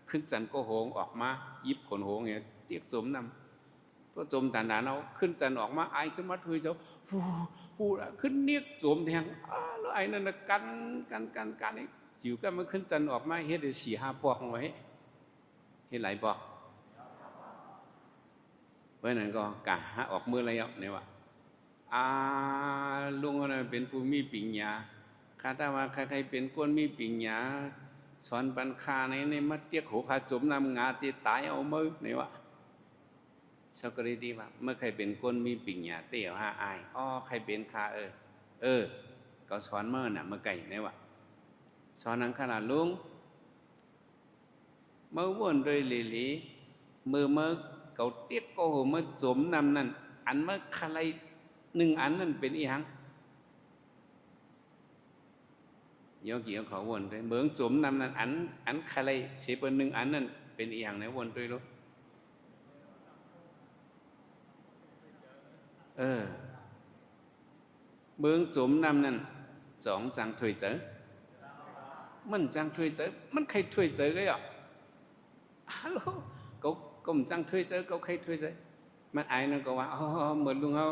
ขึ้นจันก็โหงออกมายิบขนโหงเนี่ยเตียกจมน้ำพอจมตาดันเอาขึ้นจันออกมาไอ้ขึ้นมาถุยเจ้าฟูขึ้นเนียกจมแทงแล้วไอ้นั่นกันอยู่ก็มันขึ้นจันออกมาเฮ็ดได้4-5 ปอกไว้เฮ็ดหลายปอกเพราะนั้นก็กะหาออกมืออะไรเนี่ยว่าลุงอะไรเป็นผู้มีปัญญาคาถาว่าใครเป็นคนมีปัญญาสอนปัญคาในมัดเตียกหูขาจมน้ำงาตีตายเอามือเนี่ยวะสกรีดีว่าเมื่อใครเป็นคนมีปัญญาเตี้ยวห้าอายใครเป็นคาก็สอนเมื่อน่ะเมื่อไก่เนี่ยวะสอนนังขนาดลุงเมื่อวนโดยหลีมือเมื่อเก่าเตียกโกหเมื่อจมน้ำนั่นอันเมื่อใคร1 อันนั่นเป็นอีหังโยกี่เขาวนด้วยเมืองจมน้ำนั่นอันใครเสียเป็น1 อันนั่นเป็นอีหังไหนวนด้วยรู้เมืองจมน้ำนั่น2 จังถวยเจอมันจังถวยเจอมันใครถวยเจอก็อ่ะฮัลโหลก็มันจังถวยเจอก็ใครถวยเจอมันไอ้นั่นก็ว่าเหมือนลุงเขา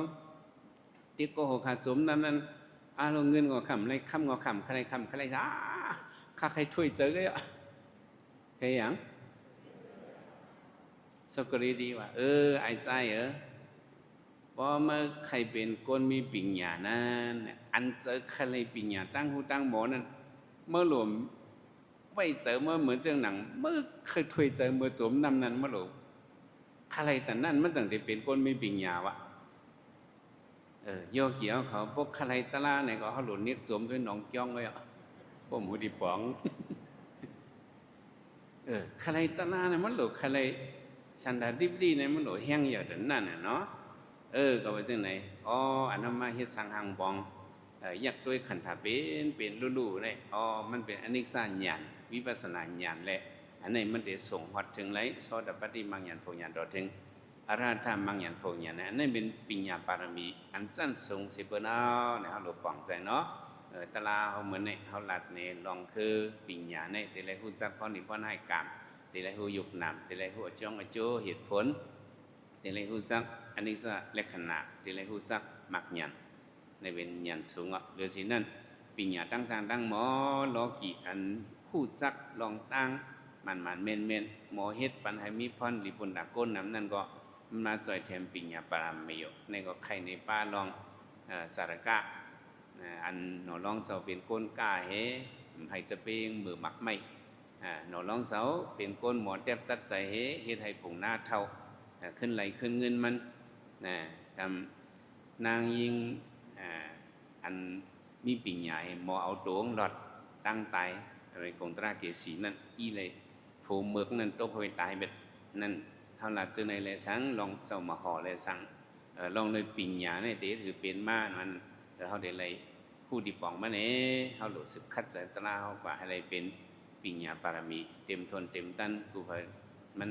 ติดโกหกขาจมน้ำนั่นลงเงินงอคำไรคำงอคำใครคำใครข้าใครถวยเจอก็อ่ะใครอย่างสกรีดีว่าไอ้ใจเพราะเมื่อใครเป็นคนมีปัญญานั้นอันเจอใครปัญญาตั้งหูตั้งหมอนั้นเมื่อหลวมไม่เจอเมื่อเหมือนเจ้าหนังเมื่อเคยถวยเจอเมื่อจมน้ำนั้นเมื่อหลวมใครแต่นั่นมันจังได้เป็นคนมีปัญญาวะโยเกี่ยวเขาพวกใครตะล่าเนี่ยก็เขาหลุดเนียกจมด้วยหนองจ้องเลยพวกหมูดิป๋องใครตะล่าเนี่ยมันหลุดใครสันดาดิบดีเนี่ยมันหลุดแห้งอย่างนั้นน่ะเนาะก็ว่าจังไหนอันนั้นมาเฮ็ดสังหังบองอยากด้วยขันธาเป็นลู่ๆเนี่ยมันเป็นอนิจจญาณวิปัสสนาญาณแหละอันนี้มันได้ส่งฮอดถึงไรโสดาปัตติมังญาณโพญาณต่อถึงอรหัตถมังญาณโพญาณอันนี้เป็นปัญญาบารมีอันจันทรงสิเปิ้นเอาเนี่ยเฮาหลบปองใจเนาะตะลาเฮาเหมือนเนี่ยเฮาลัดเนี่ยลองคือปัญญาเนี่ยแต่ละฮู้จักพรนิพพานให้กรรมแต่ละฮู้ยุบนามแต่ละฮู้จ้องอโจเหตุผลแต่ละฮู้จักอันนี้ซะลักษณะแต่ละฮู้จักมักญาณในเป็นญาณสูงหรือสินั่นปัญญาตั้งสร้างตั้งหมอโลกิอันฮู้จักลองตั้งมันเม่นหมอเฮ็ดปันให้มีพรหรือปุณณะก้นนำนั่นก็มาจ่อยแถมปัญญาปรามอยู่ในก็ใครในป้าลองสารกะอันหนอลองเสาเป็นก้นกาเฮให้ตะเปงมือหมักไม่หนอลองเสาเป็นก้นหมอแทบตัดใจเฮเฮ็ดให้ผงหน้าเท่าขึ้นไหลขึ้นเงินมันทำนางยิงอันมีปิ่งใหญ่หมอเอาตัวหลอดตั้งตาย rồi contra kế sĩนั่นอีเลยphù mựcนั่นตกไปตายเบ็ดนั่นเท่าหลักเจอในเลยสังลองเจ้ามาห่อเลยสังลองเลยปิญญาในเตะถือเป็นมามันเขาเดี๋ยวเลยผู้ที่ปองมาเนี่ยเขาหลุดสึกคัดใจตราเขากว่าอะไรเป็นปิญญาปารมีเต็มทนเต็มตันกูพมัน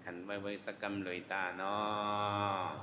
ขันไว้สักกำเลยตาเนาะ